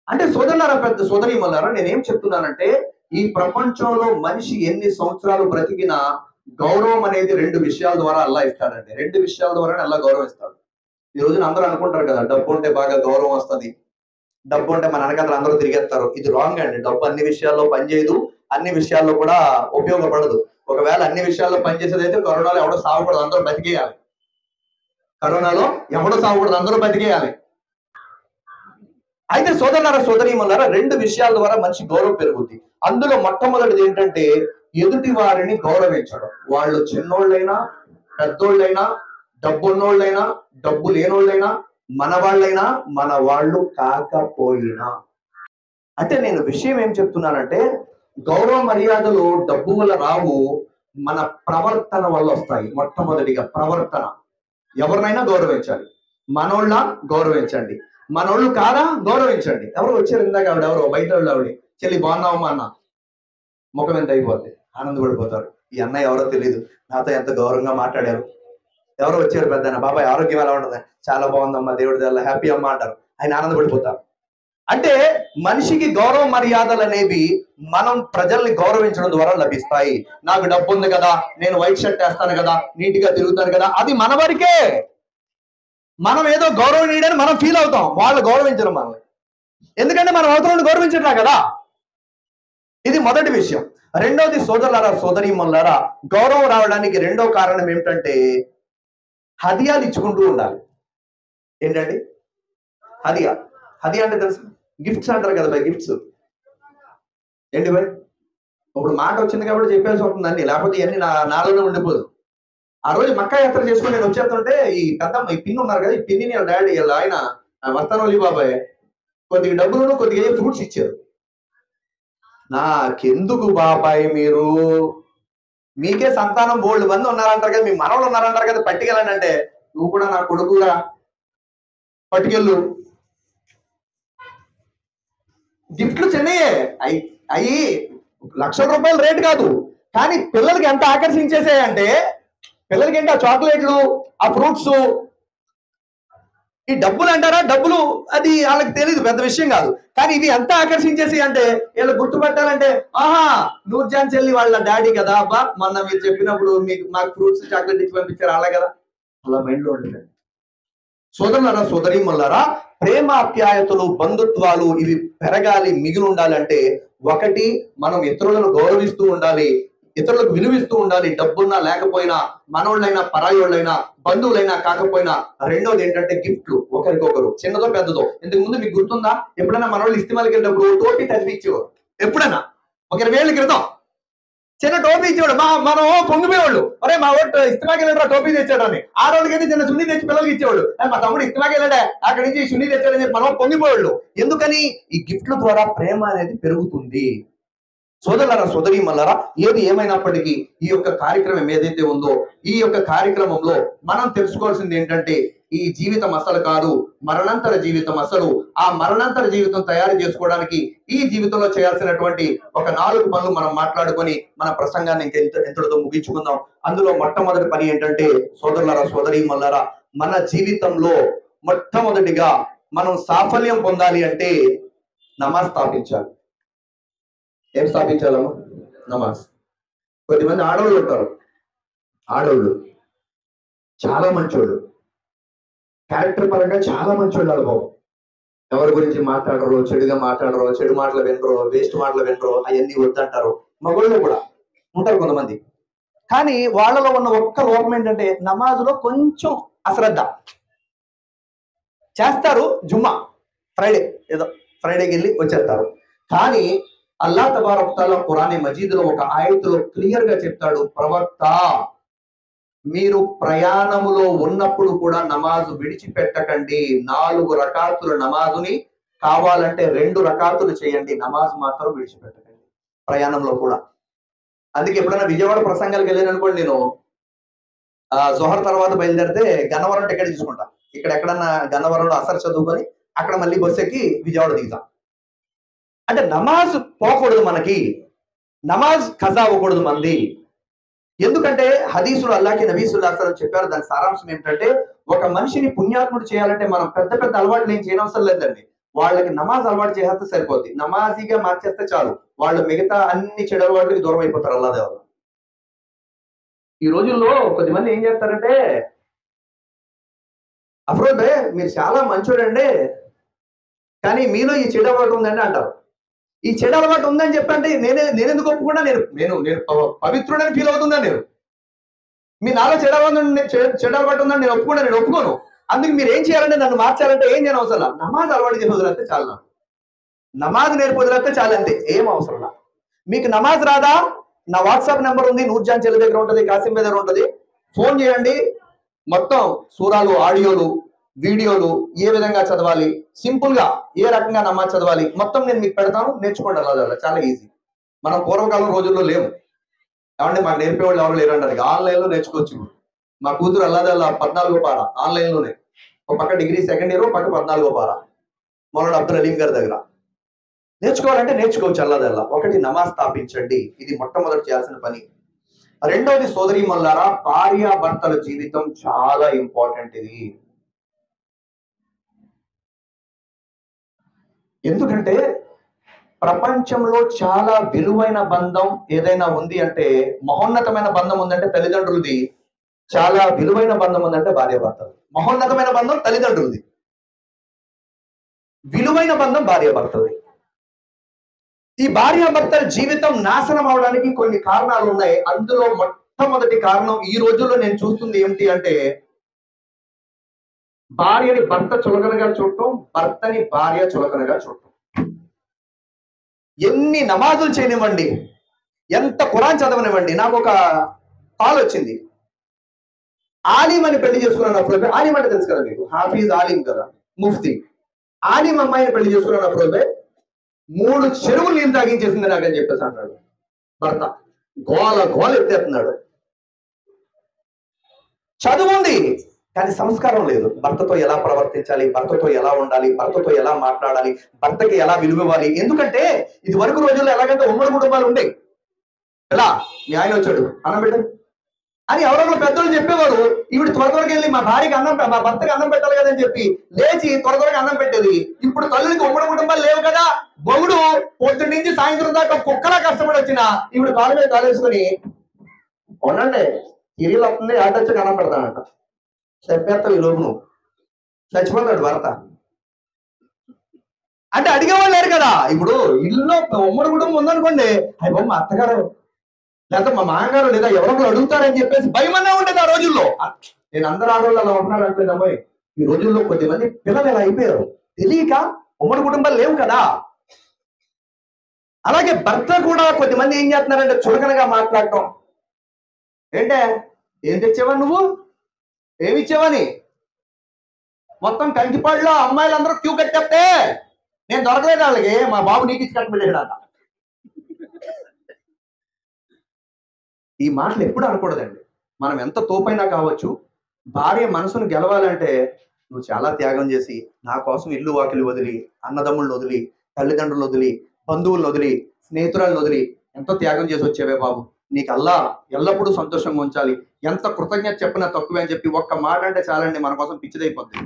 అంటే సోదరులారా, పెద్ద సోదరీమణులారా, నేనేం చెప్తున్నానంటే ఈ ప్రపంచంలో మనిషి ఎన్ని సంవత్సరాలు బ్రతికినా గౌరవం అనేది 2 విషయాల ద్వారా అల్లా ఇస్తాడండి. 2 విషయాల ద్వారానే అల్లా గౌరవం ఇస్తాడు. ఈ రోజున అందరూ అనుకుంటారు కదా, డబ్బు ఉంటే బాగా గౌరవం వస్తుంది, డబ్బు ఉంటే మన వెనకాల అందరూ తిరిగేస్తారు. ఇది రాంగ్ అండి. డబ్బు అన్ని విషయాల్లో పనిచేయదు, అన్ని విషయాల్లో కూడా ఉపయోగపడదు. ఒకవేళ అన్ని విషయాల్లో పనిచేసేది అయితే కరోనాలో ఎవడో సాగకూడదు, అందరూ బతికేయాలి. కరోనాలో ఎవడో సాగకూడదు, అందరూ బతికేయాలి. అయితే సోదరులారా సోదరీమణులారా, 2 విషయాల ద్వారా మనిషి గౌరవం పెరుగుద్ది. అందులో మొట్టమొదటిది ఏంటంటే ఎదుటి వారిని గౌరవించడం. వాళ్ళు చిన్నోళ్ళైనా, పెద్దోళ్ళైనా, డబ్బున్నోళ్ళైనా, డబ్బు లేనోళ్ళైనా, మన వాళ్ళైనా, మన వాళ్ళు కాకపోయినా. అంటే నేను విషయం ఏం చెప్తున్నానంటే గౌరవ మర్యాదలు డబ్బు వల్ల రావు, మన ప్రవర్తన వల్ల వస్తాయి. మొట్టమొదటిగా ప్రవర్తన. ఎవరినైనా గౌరవించాలి. మనోళ్ళ గౌరవించండి, మనోళ్ళు కాదా గౌరవించండి. ఎవరు వచ్చారు ఇందాక, ఎవరో బయట వాళ్ళు ఆవిడ, చెల్లి బాగున్నావమ్మా అన్న, ముఖం ఎంత అయిపోద్ది, ఆనందపడిపోతారు. ఈ అన్నయ్య ఎవరో తెలియదు, నాతో ఎంత గౌరవంగా మాట్లాడారు. ఎవరో వచ్చారు పెద్దన్న, బాబాయ్ ఆరోగ్యం ఎలా ఉంటుంది, చాలా బాగుందమ్మా దేవుడి దల్ల, హ్యాపీ అమ్మా అంటారు, ఆయన ఆనందపడిపోతారు. అంటే మనిషికి గౌరవ మర్యాదలు అనేవి మనం ప్రజల్ని గౌరవించడం ద్వారా లభిస్తాయి. నాకు డబ్బు ఉంది కదా, నేను వైట్ షర్ట్ వేస్తాను కదా, నీట్ గా తిరుగుతాను కదా, అది మన వరకే. మనం ఏదో గౌరవనీయుడని మనం ఫీల్ అవుతాం, వాళ్ళు గౌరవించరు మనల్ని, ఎందుకంటే మనం అవతలను గౌరవించట్లా కదా. ఇది మొదటి విషయం. రెండోది సోదరులారా సోదరీమణులారా, గౌరవం రావడానికి రెండో కారణం ఏమిటంటే హదియాలు ఇచ్చుకుంటూ ఉండాలి. ఏంటండి హదియా? హదియా అంటే తెలుసు, గిఫ్ట్స్ అంటారు కదా బై, గిఫ్ట్స్ ఏంటి బై? ఇప్పుడు మాట వచ్చింది కాబట్టి చెప్పాల్సి వస్తుందండి, లేకపోతే ఇవన్నీ నాలోనే ఉండిపోదు. ఆ రోజు మక్కా యాత్ర చేసుకుని నేను వచ్చేస్తుంటే ఈ పిన్ని ఉన్నారు కదా, ఈ పిన్నిని వాళ్ళ డాడీ ఆయన వస్తాను బాబాయ్ కొద్దిగా డబ్బులను కొద్దిగా ఫ్రూట్స్ ఇచ్చారు. నాకెందుకు బాబాయ్, మీరు మీకే సంతానం బోల్డ్ మంది ఉన్నారంటారు కదా, మీ మనవలు ఉన్నారంటారు కదా, పట్టుకెళ్ళండి అంటే, నువ్వు కూడా నా కొడుకుగా పట్టుకెళ్ళు. గిఫ్ట్లు చిన్నయే అయ్యి ₹1,00,000 రేటు కాదు, కానీ పిల్లలకి ఎంత ఆకర్షించేసాయంటే, పిల్లలకి ఏంటి ఆ చాక్లెట్లు, ఆ ఫ్రూట్స్, ఈ డబ్బులు అంటారా, డబ్బులు అది వాళ్ళకి తెలియదు, పెద్ద విషయం కాదు. కానీ ఇవి ఎంత ఆకర్షించేసి అంటే వీళ్ళు గుర్తుపట్టాలంటే, ఆహా నూర్జాన్ చెల్లి వాళ్ళ డాడీ కదా అబ్బా, మొన్న మీరు చెప్పినప్పుడు మాకు ఫ్రూట్స్ చాక్లెట్ ఇచ్చి పంపించారు అలా కదా, అలా మైండ్ లో ఉంటుంది. సోదరులారా సోదరీమణులారా, ప్రేమ ఆప్యాయతలు బంధుత్వాలు ఇవి పెరగాలి, మిగిలి ఉండాలంటే ఒకటి, మనం ఇతరులను గౌరవిస్తూ ఉండాలి, ఇతరులకు విలువిస్తూ ఉండాలి. డబ్బున్నా లేకపోయినా, మనోళ్ళైనా పరాయోళ్ళైనా, బంధువులైనా కాకపోయినా. రెండోది ఏంటంటే గిఫ్ట్లు ఒకరికొకరు, చిన్నదో పెద్దదో. ఇంతకు ముందు మీకు గుర్తుందా, ఎప్పుడైనా మనోళ్ళు ఇస్తిమాలకి వెళ్ళినప్పుడు టోపీ తరిపించేవారు. ఎప్పుడైనా ఒక 20 ఏళ్ళ క్రితం చిన్న టోపీ ఇచ్చేవాడు. మనం పొంగిపోయేవాళ్ళు, అరే మా ఓటు ఇస్తిమాకి వెళ్ళాడు టోపీ తెచ్చాడు అని. ఆ రోజుకైతే చిన్న సున్ని తెచ్చి పిల్లలకి ఇచ్చేవాడు. మా తమ్ముడు ఇస్తిమాకి వెళ్ళాడే, అక్కడి నుంచి సున్ని తెచ్చాడని చెప్పి మనం పొంగిపోయేవాళ్ళు. ఎందుకని? ఈ గిఫ్ట్ల ద్వారా ప్రేమ అనేది పెరుగుతుంది. సోదరులారా సోదరీమణులారా, ఏది ఏమైనప్పటికీ ఈ యొక్క కార్యక్రమం ఏదైతే ఉందో, ఈ యొక్క కార్యక్రమంలో మనం తెలుసుకోవాల్సింది ఏంటంటే, ఈ జీవితం అసలు కాదు, మరణాంతర జీవితం అసలు. ఆ మరణాంతర జీవితం తయారు చేసుకోవడానికి ఈ జీవితంలో చేయాల్సినటువంటి ఒక 4 పనులు మనం మాట్లాడుకొని మన ప్రసంగాన్ని ఎంతటితో ముగించుకుందాం. అందులో మొట్టమొదటి పని ఏంటంటే, సోదరులారా సోదరీమణులారా, మన జీవితంలో మొట్టమొదటిగా మనం సాఫల్యం పొందాలి అంటే నమాజ్ స్థాపించాలి. ఏం స్థాపించాలమ్మా? నమాజ్. కొద్దిమంది ఆడవాళ్ళు ఉంటారు, ఆడవాళ్ళు చాలా మంచోళ్ళు, క్యారెక్టర్ పరంగా చాలా మంచోళ్ళు. అనుభవం ఎవరి గురించి మాట్లాడరు, చెడుగా మాట్లాడరు, చెడు మాటలు వినరు, వేస్ట్ మాటలు వినరు, అవన్నీ వద్దంటారు. మగోళ్ళు కూడా ఉంటారు కొంతమంది. కానీ వాళ్ళలో ఉన్న ఒక్క లోపం ఏంటంటే, నమాజులో కొంచెం అశ్రద్ధ. చేస్తారు జుమ్మా, ఫ్రైడే ఏదో ఫ్రైడేకి వెళ్ళి వచ్చేస్తారు. కానీ అల్లా తబారక్ తఆలా ఖురాన్ మజీదులో ఒక ఆయతులో క్లియర్ గా చెప్తాడు, ప్రవక్త మీరు ప్రయాణములో ఉన్నప్పుడు కూడా నమాజు విడిచిపెట్టకండి. 4 రకాతుల నమాజుని కావాలంటే 2 రకాతులు చేయండి, నమాజ్ మాత్రం విడిచిపెట్టకండి ప్రయాణంలో కూడా. అందుకే ఎప్పుడైనా విజయవాడ ప్రసంగాలకు వెళ్ళాను అనుకోండి, నేను జోహర్ తర్వాత బయలుదేరితే గన్నవరం టికెట్ తీసుకుంటా. ఇక్కడ ఎక్కడన్నా గన్నవరంలో అసర్ చదువుకొని అక్కడ మళ్ళీ బస్సు ఎక్కి విజయవాడ దిగుతాం. అంటే నమాజ్ పోకూడదు, మనకి నమాజ్ ఖజా అవ్వకూడదు మంది. ఎందుకంటే హదీసులు అల్లాహకి నబీ సల్లల్లాహు అలైహి వసల్లం చెప్పారు. దాని సారాంశం ఏంటంటే, ఒక మనిషిని పుణ్యాత్ముడు చేయాలంటే మనం పెద్ద పెద్ద అలవాట్లు ఏం చేయనవసరం లేదండి. వాళ్ళకి నమాజ్ అలవాటు చేస్తే సరిపోద్ది. నమాజీగా మార్చేస్తే చాలు, వాళ్ళు మిగతా అన్ని చెడు అలవాట్లకి దూరం అయిపోతారు అల్లాహ్ దేవుడు. ఈ రోజుల్లో కొద్దిమంది ఏం చేస్తారంటే, అఫ్రోజ్ భాయ్ మీరు చాలా మంచోడండి, కానీ మీలో ఈ చెడు అలవాటు ఉందండి అంటారు. ఈ చెడు అలవాటు ఉందని చెప్పండి, నేనెందుకు ఒప్పుకున్నా? నేను పవిత్రుడని ఫీల్ అవుతుందా? మీ నాలో చెడు అలవాటు ఉందని నేను ఒప్పుకోను. అందుకు మీరు ఏం చేయాలంటే, నన్ను మార్చాలంటే ఏం చేయని అవసరం, నమాజ్ అలవాటు చేసి వదిలేస్తే చాలు, నమాజ్ నేర్పు వదిలేస్తే చాలు, అంతే, ఏం అవసరం. మీకు నమాజ్ రాదా? నా వాట్సాప్ నెంబర్ ఉంది, నూర్జాన్ చెల్లి దగ్గర ఉంటుంది, కాసిం దగ్గర ఉంటుంది. ఫోన్ చేయండి, మొత్తం సూరాలు, ఆడియోలు, వీడియోలు ఏ విధంగా చదవాలి, సింపుల్ గా ఏ రకంగా నమాజ్ చదవాలి మొత్తం నేను మీకు పెడతాను, నేర్చుకోండి. అలా చాలా ఈజీ. మనం పూర్వకాలం రోజుల్లో లేవు ఏమంటే, మాకు నేర్పేవాళ్ళు ఎవరు లేరంటారు. ఆన్లైన్ లో నేర్చుకోవచ్చు. మా కూతురు అల్లాదల్లా 14వ పార ఆన్లైన్ లోనే, ఒక పక్క డిగ్రీ సెకండ్ ఇయర్, పక్క 14వ పార మౌలానా అబ్దుల్ అలీం గారి దగ్గర. నేర్చుకోవాలంటే నేర్చుకోవచ్చు అల్లాదల్లా. ఒకటి, నమాజ్ స్థాపించండి, ఇది మొట్టమొదటి చేయాల్సిన పని. రెండవది సోదరీమణులారా, భార్యాభర్తల జీవితం చాలా ఇంపార్టెంట్. ఇది ఎందుకంటే ప్రపంచంలో చాలా విలువైన బంధం ఏదైనా ఉంది అంటే, మహోన్నతమైన బంధం ఉందంటే తల్లిదండ్రులది. చాలా విలువైన బంధం ఉందంటే భార్యాభర్తలు. మహోన్నతమైన బంధం తల్లిదండ్రులది, విలువైన బంధం భార్యాభర్తలది. ఈ భార్యాభర్తల జీవితం నాశనం అవడానికి కొన్ని కారణాలు ఉన్నాయి. అందులో మొట్టమొదటి కారణం ఈ రోజుల్లో నేను చూస్తుంది ఏమిటి అంటే, భార్యని భర్త చులకనగా చూడటం, భర్తని భార్య చులకనగా చూడటం. ఎన్ని నమాజులు చేయనివ్వండి, ఎంత ఖురాన్ చదవనివ్వండి. నాకు ఒక కాల్ వచ్చింది, ఆలిం అని పెళ్లి చేసుకున్నప్పుడు, ఆలిం అంటే తెలుసు కదా మీకు, హాఫీజ్ ఆలిం కదా, ముఫ్తీ. ఆలిం అమ్మాయిని పెళ్లి చేసుకున్నప్పుడు 3 చెరువులు నీళ్ళు తాగించేసింది నాకని చెప్పేసి అన్నాడు భర్త. గోల ఎత్తేస్తున్నాడు. చదువుంది కానీ సంస్కారం లేదు. భర్తతో ఎలా ప్రవర్తించాలి, భర్తతో ఎలా ఉండాలి, భర్తతో ఎలా మాట్లాడాలి, భర్తకి ఎలా విలువ ఇవ్వాలి. ఎందుకంటే ఇది వరకు రోజుల్లో ఎలాగంటే ఉమ్మడి కుటుంబాలు ఉండేవి. ఎలా మీ ఆయన వచ్చాడు అన్నం పెట్టు అని ఎవరో పెద్దలు చెప్పేవారు. ఈవిడ త్వరగా వెళ్ళి మా భార్యకి మా భర్తకి అన్నం పెట్టాలి కదని చెప్పి లేచి త్వరగా అన్నం పెట్టేది. ఇప్పుడు తల్లులకి ఉమ్మడి కుటుంబాలు లేవు కదా. బొగుడు పొద్దున్న నుంచి సాయంత్రం దాకా కుక్కలా కష్టపడి వచ్చిన ఈవిడ కాలు మీద కాలేసుకొని ఉండండి, సీరియల్ వస్తుంది, ఆటొచ్చి అన్నం పెడతానంట. చెప్పేస్తావు ఈ లోపు నువ్వు. చచ్చిపోతాడు భర్త. అంటే అడిగేవాళ్ళు లేరు కదా. ఇప్పుడు ఇల్లులో ఉమ్మడి కుటుంబం ఉందనుకోండి, అయ్యి బాబు మా అత్తగారు లేదా మా మామగారు లేదా ఎవరో అడుగుతారని చెప్పేసి భయమన్నా ఉండేది ఆ రోజుల్లో. నేను అందరు ఆడవాళ్ళు అలా ఉంటున్నారు అనుకోలేదు అమ్మాయి. ఈ రోజుల్లో కొద్దిమంది పిల్లలు ఇలా అయిపోయారు, తెలియక ఉమ్మడి కుటుంబాలు లేవు కదా. అలాగే భర్త కూడా కొద్దిమంది ఏం చేస్తున్నారంటే చులకనగా మాట్లాడటం. ఏంటే ఏం తెచ్చావా నువ్వు, ఏమి ఇచ్చావని మొత్తం కంకిపాడులో అమ్మాయిలందరూ క్యూ కట్టేస్తే నేను దొరకలేదు వాళ్ళకి, మా బాబు నీకు ఇచ్చి కట్టబెట్టాడు. ఈ మాటలు ఎప్పుడు అనకూడదండి. మనం ఎంత తోపైనా కావచ్చు, భార్య మనసును గెలవాలంటే నువ్వు చాలా త్యాగం చేసి నా కోసం ఇల్లు వాకిలు వదిలి, అన్నదమ్ములను వదిలి, తల్లిదండ్రులు వదిలి, బంధువులను వదిలి, స్నేహితురాలను వదిలి ఎంతో త్యాగం చేసి వచ్చేవే బాబు, నీకు అల్లా ఎల్లప్పుడూ సంతోషంగా ఉంచాలి. ఎంత కృతజ్ఞత చెప్పినా తక్కువే అని చెప్పి ఒక్క మాట అంటే చాలండి, మన కోసం పిచ్చిదైపోద్ది,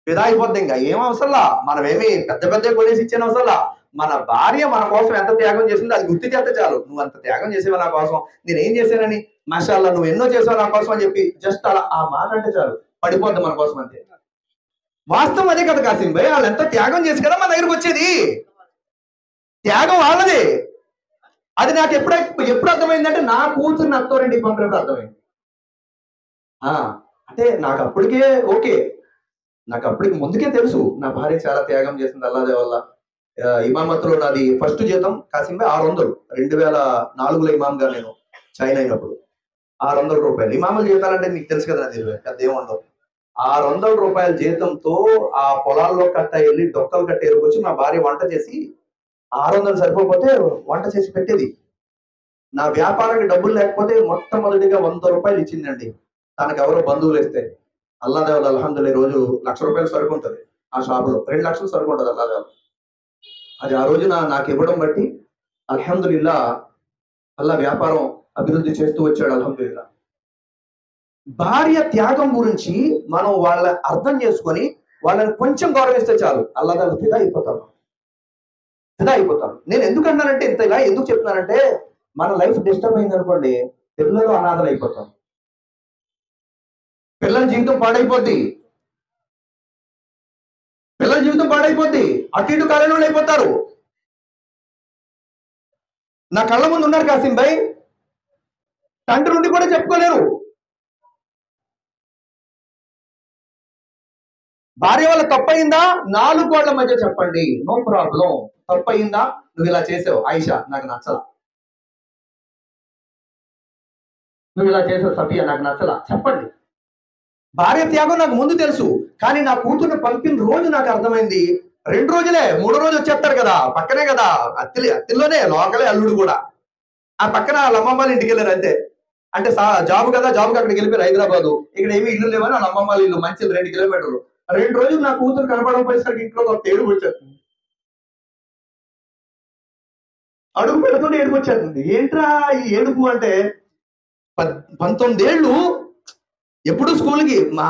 ఫిదా అయిపోద్ది. ఇంకా ఏం అవసరంలా, మనమేమి పెద్ద పెద్ద కొనేసి ఇచ్చిన అవసరంలా. మన భార్య మన కోసం ఎంత త్యాగం చేసిందో అది గుర్తు చేస్తే చాలు. నువ్వు అంత త్యాగం చేసేవా నా కోసం, నేనేం చేశానని, మాషాల్లా నువ్వు ఎన్నో చేసావు నా కోసం అని చెప్పి జస్ట్ అలా ఆ మాట అంటే చాలు, పడిపోద్ది మన కోసం అంతే. వాస్తవం అదే కదా కాసిం భాయ్, వాళ్ళు ఎంత త్యాగం చేసి కదా మన దగ్గరకు వచ్చేది. త్యాగం వాళ్ళది. అది నాకు ఎప్పుడు అర్థమైందంటే నా కూతురు అత్తోరింటికి పంపినప్పుడు అర్థమైంది. అంటే నాకు అప్పటికే ఓకే, నాకు అప్పటికి ముందుకే తెలుసు నా భార్య చాలా త్యాగం చేసింది అల్లాదే వల్ల. ఇమామత్లో నాది ఫస్ట్ జీతం కాసిం భాయ్ 600. 2004లో ఇమామ్గా నేను చైనా అయినప్పుడు 600 రూపాయలు. ఇమాముల జీతాలంటే మీకు తెలుసు కదా, అది పెద్ద ఏముండవు. 600 రూపాయల జీతంతో ఆ పొలాల్లో కట్ట వెళ్ళి డొక్కలు కట్ట ఎరుకొచ్చి మా భార్య వంట చేసి 600 సరిపోతే వంట చేసి పెట్టేది. నా వ్యాపారానికి డబ్బులు లేకపోతే మొట్టమొదటిగా 100 రూపాయలు ఇచ్చిందండి. తనకు ఎవరో బంధువులు ఇస్తే. అల్లాదేవులు అల్హమ్దులిల్లాహ్ రోజు 1,00,000 రూపాయలు సరుకు ఉంటుంది ఆ షాపులో, 2 లక్షలు సరుకు ఉంటుంది అల్లాదేవులు. అది ఆ రోజున నాకు ఇవ్వడం బట్టి అల్హమ్దులిల్లాహ్ అల్లా వ్యాపారం అభివృద్ధి చేస్తూ వచ్చాడు అల్హమ్దులిల్లాహ్. భార్య త్యాగం గురించి మనం వాళ్ళ అర్థం చేసుకొని వాళ్ళని కొంచెం గౌరవిస్తే చాలు, అల్లాదేవులు ఫిదా అయిపోతారు. నేను ఎందుకు అన్నానంటే, ఇంత ఇలా ఎందుకు చెప్తున్నానంటే, మన లైఫ్ డిస్టర్బ్ అయింది అనుకోండి, పిల్లలు అనాథలు అయిపోతాం, పిల్లల జీవితం పాడైపోద్ది, అటు ఇటు కాలేజీలు అయిపోతారు. నా కళ్ళ ముందు ఉన్నారు కాసిం భాయ్, తండ్రి నుండి కూడా చెప్పుకోలేరు. భార్య వల్ల తప్పయిందా 4 గోళ్ల మధ్య చెప్పండి, నో ప్రాబ్లం. తప్పయిందా, నువ్వు ఇలా చేసావు ఆయిషా నాకు నచ్చలా, నువ్వు ఇలా చేసావు సఫియా నాకు నచ్చలా, చెప్పండి. భార్య త్యాగం నాకు ముందు తెలుసు, కానీ నా కూతుర్ని పంపిన రోజు నాకు అర్థమైంది. 2 రోజులే 3 రోజు వచ్చేస్తారు కదా, పక్కనే కదా, అత్తిల్లోనే లోకలే అల్లుడు కూడా. ఆ పక్కన వాళ్ళ అమ్మమ్మ ఇంటికి వెళ్ళారు అంతే. అంటే జాబ్ కదా, జాబ్కి అక్కడికి వెళ్ళిపోయారు హైదరాబాదు. ఇక్కడ ఏమి ఇల్లు లేవని వాళ్ళ అమ్మమ్మ ఇల్లు మంచి 2 కిలోమీటర్లు. 2 రోజులు నా కూతురు కనపడకపోయేసరికి ఇంట్లో ఒక ఏడుపు వచ్చేస్తుంది, అడుగు పెడుతుంటే ఏడుపు వచ్చేస్తుంది. ఏంట్రా ఈ ఏడుపు అంటే, 19 ఏళ్ళు ఎప్పుడు స్కూల్కి, మా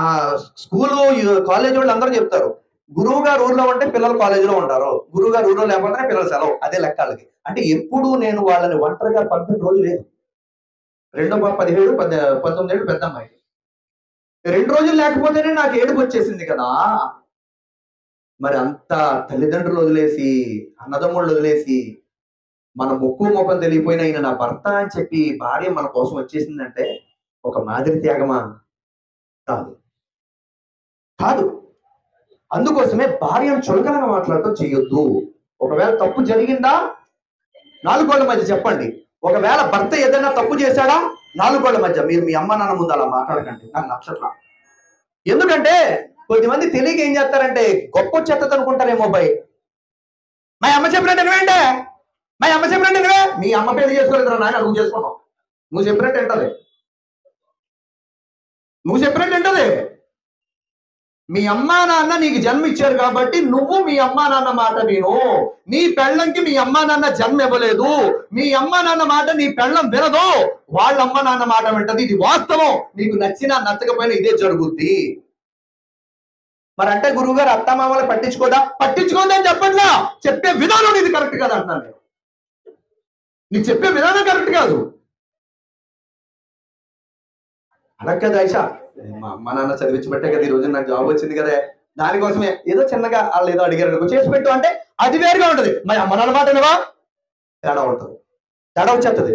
స్కూలు కాలేజ్ వాళ్ళు అందరూ చెప్తారు, గురువు గారు ఊర్లో ఉంటే పిల్లలు కాలేజీలో ఉంటారు, గురువు గారు ఊర్లో లేకపోతే పిల్లలు సెలవు, అదే లెక్క వాళ్ళకి. అంటే ఎప్పుడు నేను వాళ్ళని ఒంటరిగా పంపిన రోజు లేదు. 19 ఏళ్ళు పెద్ద అమ్మాయి, 2 రోజులు లేకపోతేనే నాకు ఏడుపు వచ్చేసింది కదా. మరి అంత తల్లిదండ్రులు వదిలేసి, అన్నదమ్ముళ్ళు వదిలేసి, మన ముఖం తెలియపోయిన ఆయన నా భర్త అని చెప్పి భార్య మన కోసం వచ్చేసిందంటే ఒక మాదిరి త్యాగమా? కాదు. అందుకోసమే భార్యను చులకనగా మాట్లాడటం చేయొద్దు. ఒకవేళ తప్పు జరిగిందా 4 గోళ్ల మధ్య చెప్పండి. ఒకవేళ భర్త ఏదైనా తప్పు చేశాడా 4 గోళ్ల మధ్య, మీరు మీ అమ్మ నాన్న ముందు అలా మాట్లాడకండి, నాకు నచ్చట్లా. ఎందుకంటే కొద్దిమంది తెలియక ఏం చేస్తారంటే గొప్ప చెత్తత అనుకుంటారేమో. మా అమ్మ చెప్పినట్టు నువ్వేంటే, మీ అమ్మ పెళ్లి చేసుకోలేదు నాయన, నువ్వు చేసుకున్నావు, నువ్వు చెప్పినట్టు ఏంటది, మీ అమ్మా నాన్న నీకు జన్మ ఇచ్చారు కాబట్టి నువ్వు మీ అమ్మా నాన్న మాట విను. నీ పెళ్ళంకి మీ అమ్మా నాన్న జన్మ ఇవ్వలేదు, మీ అమ్మా నాన్న మాట నీ పెళ్ళం వినదు, వాళ్ళ అమ్మ నాన్న మాట వింటది. ఇది వాస్తవం, నీకు నచ్చినా నచ్చకపోయినా ఇదే జరుగుద్ది. మరి అంటే గురువు గారు అత్తమామలు పట్టించుకోదని చెప్పట్లా, చెప్పే విధానం ఇది కరెక్ట్ కాదు అంటున్నాను నేను. నీకు చెప్పే విధానం కరెక్ట్ కాదు. అలా కదా ఐషా, మా అమ్మ నాన్న చదివించబట్టే కదా ఈ రోజు నాకు జాబ్ వచ్చింది కదా, దానికోసమే ఏదో చిన్నగా వాళ్ళు ఏదో అడిగారు చేసి పెట్టు అంటే అది వేరుగా ఉంటది. మరి అమ్మ నాన్న మాట వినవా? తేడా ఉంటుంది, తేడా వచ్చేస్తుంది.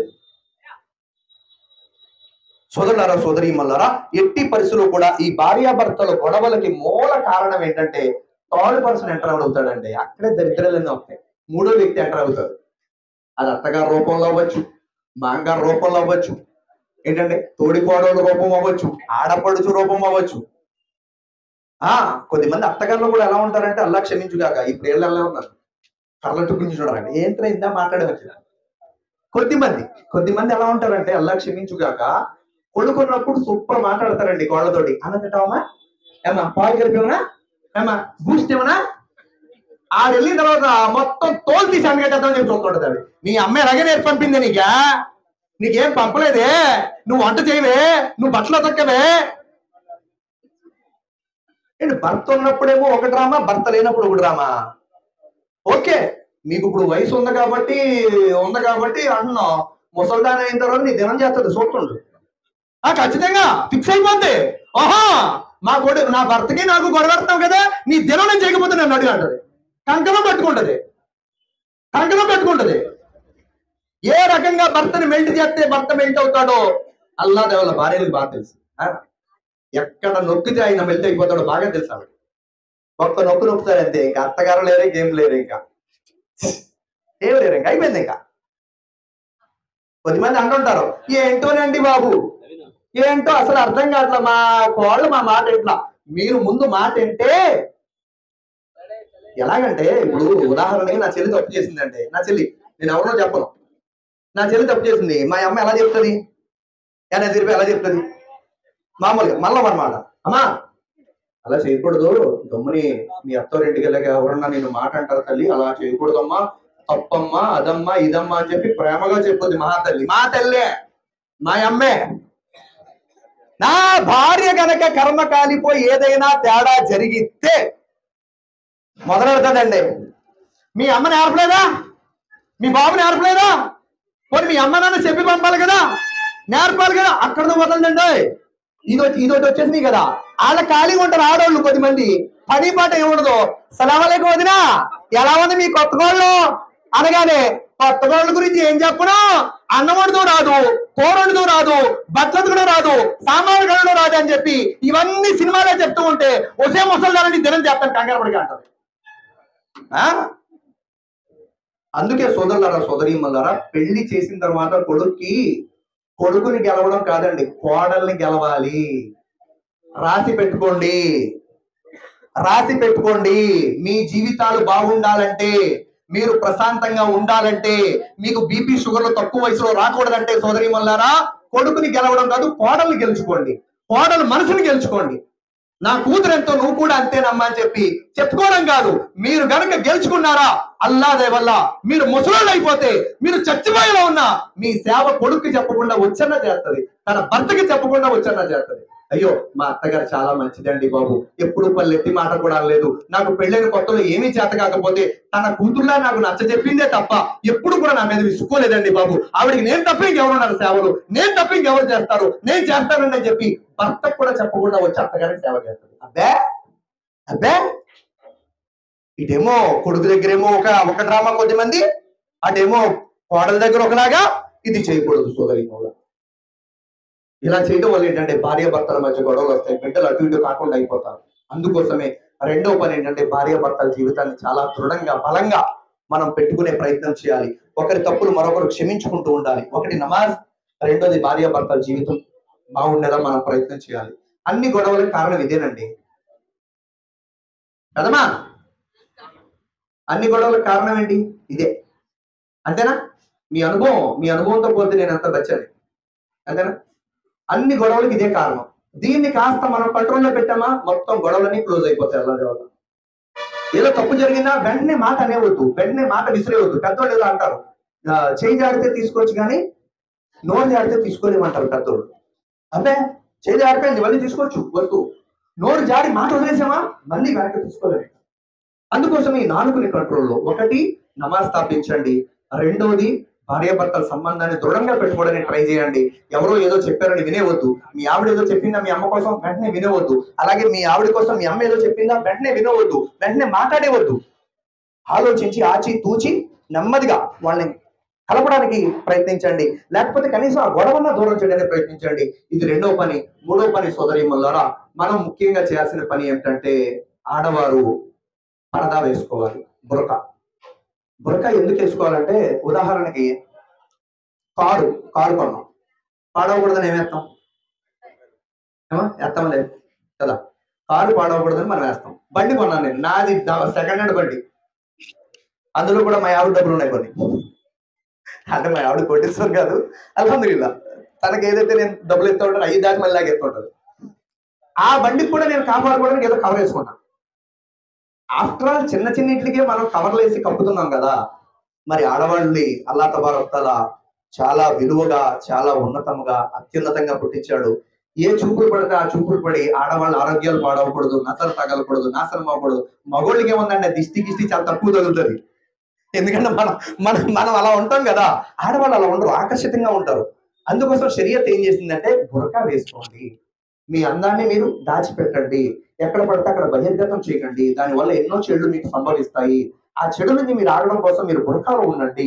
సోదరులారా సోదరీమణులారా, ఎట్టి పరిస్థితుల్లో కూడా ఈ భార్యాభర్తల గొడవలకి మూల కారణం ఏంటంటే థర్డ్ పర్సన్ ఎంటర్ అవుతాడండి. అక్కడే దరిద్రాలన్నీ వస్తాయి. మూడో వ్యక్తి ఎంటర్ అవుతాడు. అది అత్తగారి రూపంలో అవ్వచ్చు, మాంగారు రూపంలో అవ్వచ్చు, ఏంటంటే తోడికోడల రూపం అవ్వచ్చు, ఆడపడుచు రూపం అవ్వచ్చు. కొద్దిమంది అత్తగారులు కూడా ఎలా ఉంటారంటే అల్లా క్షమించుగాక ఇప్పుడు ఏళ్ళు ఎలా ఉన్నారు, కళ్ళ గురించి చూడాలండి ఏంటో ఇందా మాట్లాడే వచ్చిన కొద్దిమంది ఎలా ఉంటారంటే అల్లా క్షమించుగాక కొడుకున్నప్పుడు సూపర్ మాట్లాడతారండి కోళ్ళతోటి. అన్నట్టమ్మా ఏమా పాలు కలిపివనా, ఏమా బూస్ట్ ఏమన్నా, ఆడు వెళ్ళిన తర్వాత మొత్తం తోలు తీసి అందుకేద్దామని చెప్పి చూస్తుంటది. నీ అమ్మాయి ఎలాగే నేర్పి పంపింది నీకేం పంపలేదే, నువ్వు వంట చేయవే, నువ్వు బట్టలు తక్కవే. భర్త ఉన్నప్పుడేమో ఒక డ్రామా, భర్త లేనప్పుడు ఒక డ్రామా. ఓకే, మీకు ఇప్పుడు వయసు ఉంది కాబట్టి అంటున్నావు, ముసల్దాన్ అయిన తర్వాత నీ దినం చేస్తుంది చూస్తుండు. ఖచ్చితంగా ఫిక్స్ అయిపోద్ది. ఓహో నా భర్తకి నాకు గొడవెడతావు కదా, నీ దినం నేను చేయకపోతే నన్ను అడిగి అంటది. కంకణం పెట్టుకుంటది. ఏ రకంగా భర్తని మెల్ట్ చేస్తే భర్త మెల్ట్ అవుతాడో అల్లా దేవుళ్ళ భార్యలకు బాగా తెలుసు. ఎక్కడ నొక్కితే ఆయన మెల్ట్ అయిపోతాడో బాగా తెలుసు. ఆవిడ ఒక్క నొక్కుతారు అంతే, ఇంకా అత్తగారు లేరు, ఇంకేం లేరు, ఇంకా ఏం లేరు, ఇంకా అయిపోయింది. ఇంకా కొద్దిమంది అంటుంటారు ఏంటోనండి బాబు, ఏంటో అసలు అర్థం కావట్లా మా కోళ్ళు మా మాట ఎట్లా. మీరు ముందు మాట అంటే ఎలాగంటే ఇప్పుడు ఉదాహరణకి నా చెల్లి తప్పు చేసిందంటే, నా చెల్లి నేను ఎవరినో చెప్పను, నా చెల్లి తప్పు చేసింది, మా అమ్మ ఎలా చెప్తుంది, నేను తిరిపి ఎలా చెప్తుంది మామూలుగా మళ్ళీ అన్నమాట, అమ్మా అలా చేయకూడదు, గమ్ముని మీ అత్తవారింటికి వెళ్ళాక ఎవరన్నా నేను మాట అంటారు తల్లి, అలా చేయకూడదమ్మా, తప్పమ్మా, అదమ్మా ఇదమ్మా అని చెప్పి ప్రేమగా చెప్పుద్ది మా తల్లే మా అమ్మే. నా భార్య గనక కర్మ కాలిపోయి ఏదైనా తేడా జరిగితే మొదలెడతాడండి, మీ అమ్మ నేర్పలేదా, మీ బాబు నేర్పలేదా, పోనీ మీ అమ్మ నాన్న చెప్పి పంపాలి కదా, నేర్పాలి కదా, అక్కడతో వదలండి. ఇదోటి వచ్చేసింది కదా. వాళ్ళ ఖాళీగా ఉంటారు ఆడవాళ్ళు కొద్దిమంది, పని పాట ఏముండదు. సలామలేకు వదినా ఎలా ఉంది మీ కొత్త కోళ్ళు అనగానే కొత్త కోళ్ళ గురించి ఏం చెప్పను, అన్నం వండుతూ రాదు, కూర వండుతూ రాదు, బట్టలు కూడా రాదు, సామాన్లు కడడం రాదు అని చెప్పి ఇవన్నీ సినిమాలే చెప్తూ ఉంటే ఒసే ముసల్దారని దినం చెప్తాను కంగారు పడిగా అంటారు. అందుకే సోదరులారా సోదరీమణులారా, పెళ్లి చేసిన తర్వాత కొడుకుని గెలవడం కాదండి, కోడల్ని గెలవాలి. రాసి పెట్టుకోండి. మీ జీవితాలు బాగుండాలంటే, మీరు ప్రశాంతంగా ఉండాలంటే, మీకు బీపీ షుగర్లు తక్కువ వయసులో రాకూడదంటే సోదరీమణులారా, కొడుకుని గెలవడం కాదు, కోడల్ని గెలుచుకోండి, కోడలు మనసుని గెలుచుకోండి. నా కూతురు ఎంతో నువ్వు కూడా అంతేనమ్మా అని చెప్పి చెప్పుకోవడం కాదు. మీరు గనక గెలుచుకున్నారా అల్లా దయ వల్ల మీరు ముసలోళ్ళు అయిపోతే, మీరు చచ్చిపోయేలా ఉన్నా మీ సేవ కొడుక్కి చెప్పకుండా ఉచ్చరణ చేస్తుంది, తన భర్తకి చెప్పకుండా ఉచ్చరణ చేస్తుంది. అయ్యో మా అత్తగారు చాలా మంచిదండి బాబు, ఎప్పుడు పల్లెత్తి మాట కూడా అనలేదు, నాకు పెళ్ళైన కొత్తలో ఏమీ చేత కాకపోతే తన కూతుర్లా నాకు నచ్చ చెప్పిందే తప్ప ఎప్పుడు కూడా నా మీద విసుక్కోలేదండి బాబు, ఆవిడికి నేను తప్ప ఇంకెవరున్నారు సేవలు, నేను తప్ప ఇంకెవరు చేస్తారు, నేను చేస్తానండి అని చెప్పి భర్తకు కూడా చెప్పకుండా వచ్చి అత్తగారికి సేవ చేస్తుంది. అబ్బే ఇటేమో కొడుకు దగ్గరేమో ఒక డ్రామా కొద్దిమంది, అటేమో కోడల దగ్గర ఒకలాగా. ఇది చేయకూడదు సోదరీమణులు. ఇలా చేయడం వల్ల ఏంటంటే భార్యాభర్తల మధ్య గొడవలు వస్తాయి, బిడ్డలు అటు ఇటు కాకుండా అయిపోతారు. అందుకోసమే రెండవ పని ఏంటంటే భార్యాభర్తల జీవితాన్ని చాలా దృఢంగా బలంగా మనం పెట్టుకునే ప్రయత్నం చేయాలి. ఒకరి తప్పులు మరొకరు క్షమించుకుంటూ ఉండాలి. ఒకటి నమాజ్, రెండోది భార్యాభర్తల జీవితం బాగుండేలా మనం ప్రయత్నం చేయాలి. అన్ని గొడవలకు కారణం ఇదేనండి కదమ్మా, అన్ని గొడవలకు కారణం ఏంటి ఇదే, అంతేనా? మీ అనుభవంతో పోతే నేను అంత బచ్చాను, అంతేనా? అన్ని గొడవలకు ఇదే కారణం. దీన్ని కాస్త మనం కంట్రోల్లో పెట్టామా మొత్తం గొడవలన్నీ క్లోజ్ అయిపోతాయి. అలా దేవత ఏదో తప్పు జరిగిందా వెంటనే మాట అనేవద్దు, వెంటనే మాట విసిరేవద్దు. పెద్దోళ్ళు ఏదో అంటారు, చేయి జాడితే తీసుకోవచ్చు కానీ నోరు జాడితే తీసుకోలేమంటారు పెద్దోళ్ళు. అంటే చేయి జాడిపోయింది మళ్ళీ తీసుకోవచ్చు వద్దు, నోరు జాడి మాట వదిలేసామా మళ్ళీ వెనక్కి తీసుకోలేదు. అందుకోసం ఈ నాలుగుని కంట్రోల్లో ఒకటి నమాజ్ స్థాపించండి, రెండోది భార్యాభర్తల సంబంధాన్ని దృఢంగా పెట్టుకోవడానికి ట్రై చేయండి. ఎవరో ఏదో చెప్పారని వినేవద్దు. మీ ఆవిడ ఏదో చెప్పిందా మీ అమ్మ కోసం వెంటనే వినేవద్దు. అలాగే మీ ఆవిడ కోసం మీ అమ్మ ఏదో చెప్పిందా వెంటనే వినవద్దు, వెంటనే మాట్లాడేవద్దు. ఆలోచించి ఆచి తూచి నెమ్మదిగా వాళ్ళని కలపడానికి ప్రయత్నించండి. లేకపోతే కనీసం ఆ గొడవన్న దూరం చేయడానికి ప్రయత్నించండి. ఇది రెండో పని. మూడో పని సోదరీమణులారా, మనం ముఖ్యంగా చేయాల్సిన పని ఏంటంటే ఆడవారు పరదా వేసుకోవాలి. బురకా బురకా ఎందుకు వేసుకోవాలంటే, ఉదాహరణకి కారు కొన్నాం, పాడవకూడదని ఏమేస్తాం? వేస్తాం లేదు కదా. కారు పాడవకూడదని మనం వేస్తాం. బండి కొన్నాను నేను, నాది సెకండ్ హ్యాండ్ బండి. అందులో కూడా మా ఆవిడ డబ్బులు ఉన్నాయి కొన్ని. అంటే మా ఆవిడ కొట్టిస్తారు కాదు, అల్హమ్దులిల్లా. తనకి ఏదైతే నేను డబ్బులు ఎత్తా ఉంటాను అవి దాటి మళ్ళీ ఎత్తా ఉంటారు. ఆ బండికి కూడా నేను కాపాడుకోవడానికి ఏదో కవర్ వేసుకున్నాను. ఆఫ్టర్ ఆల్ చిన్న చిన్నింటికే మనం కవర్లు వేసి కప్పుతున్నాం కదా. మరి ఆడవాళ్ళని అల్లాహ్ తబారక్ తఆలా చాలా విలువగా, చాలా ఉన్నతంగా, అత్యున్నతంగా పుట్టించాడు. ఏ చూపులు పడితే ఆ చూపులు పడి ఆడవాళ్ళ ఆరోగ్యాలు పాడవకూడదు, నసలు తగలకూడదు, నాశనం అవ్వకూడదు. మగోళ్ళకి ఏముందంటే దిష్టి గిష్టి చాలా తక్కువ తగులుతుంది. ఎందుకంటే మనం అలా ఉంటాం కదా. ఆడవాళ్ళు అలా ఉండరు, ఆకర్షితంగా ఉంటారు. అందుకోసం షరియత్ ఏం చేసిందంటే బురకా వేసుకోండి, మీ అందాన్ని మీరు దాచిపెట్టండి, ఎక్కడ పడితే అక్కడ బహిర్గతం చేయకండి. దానివల్ల ఎన్నో చెడులు మీకు సంభవిస్తాయి. ఆ చెడు నుంచి మీరు ఆగడం కోసం మీరు బురకాలో ఉండండి.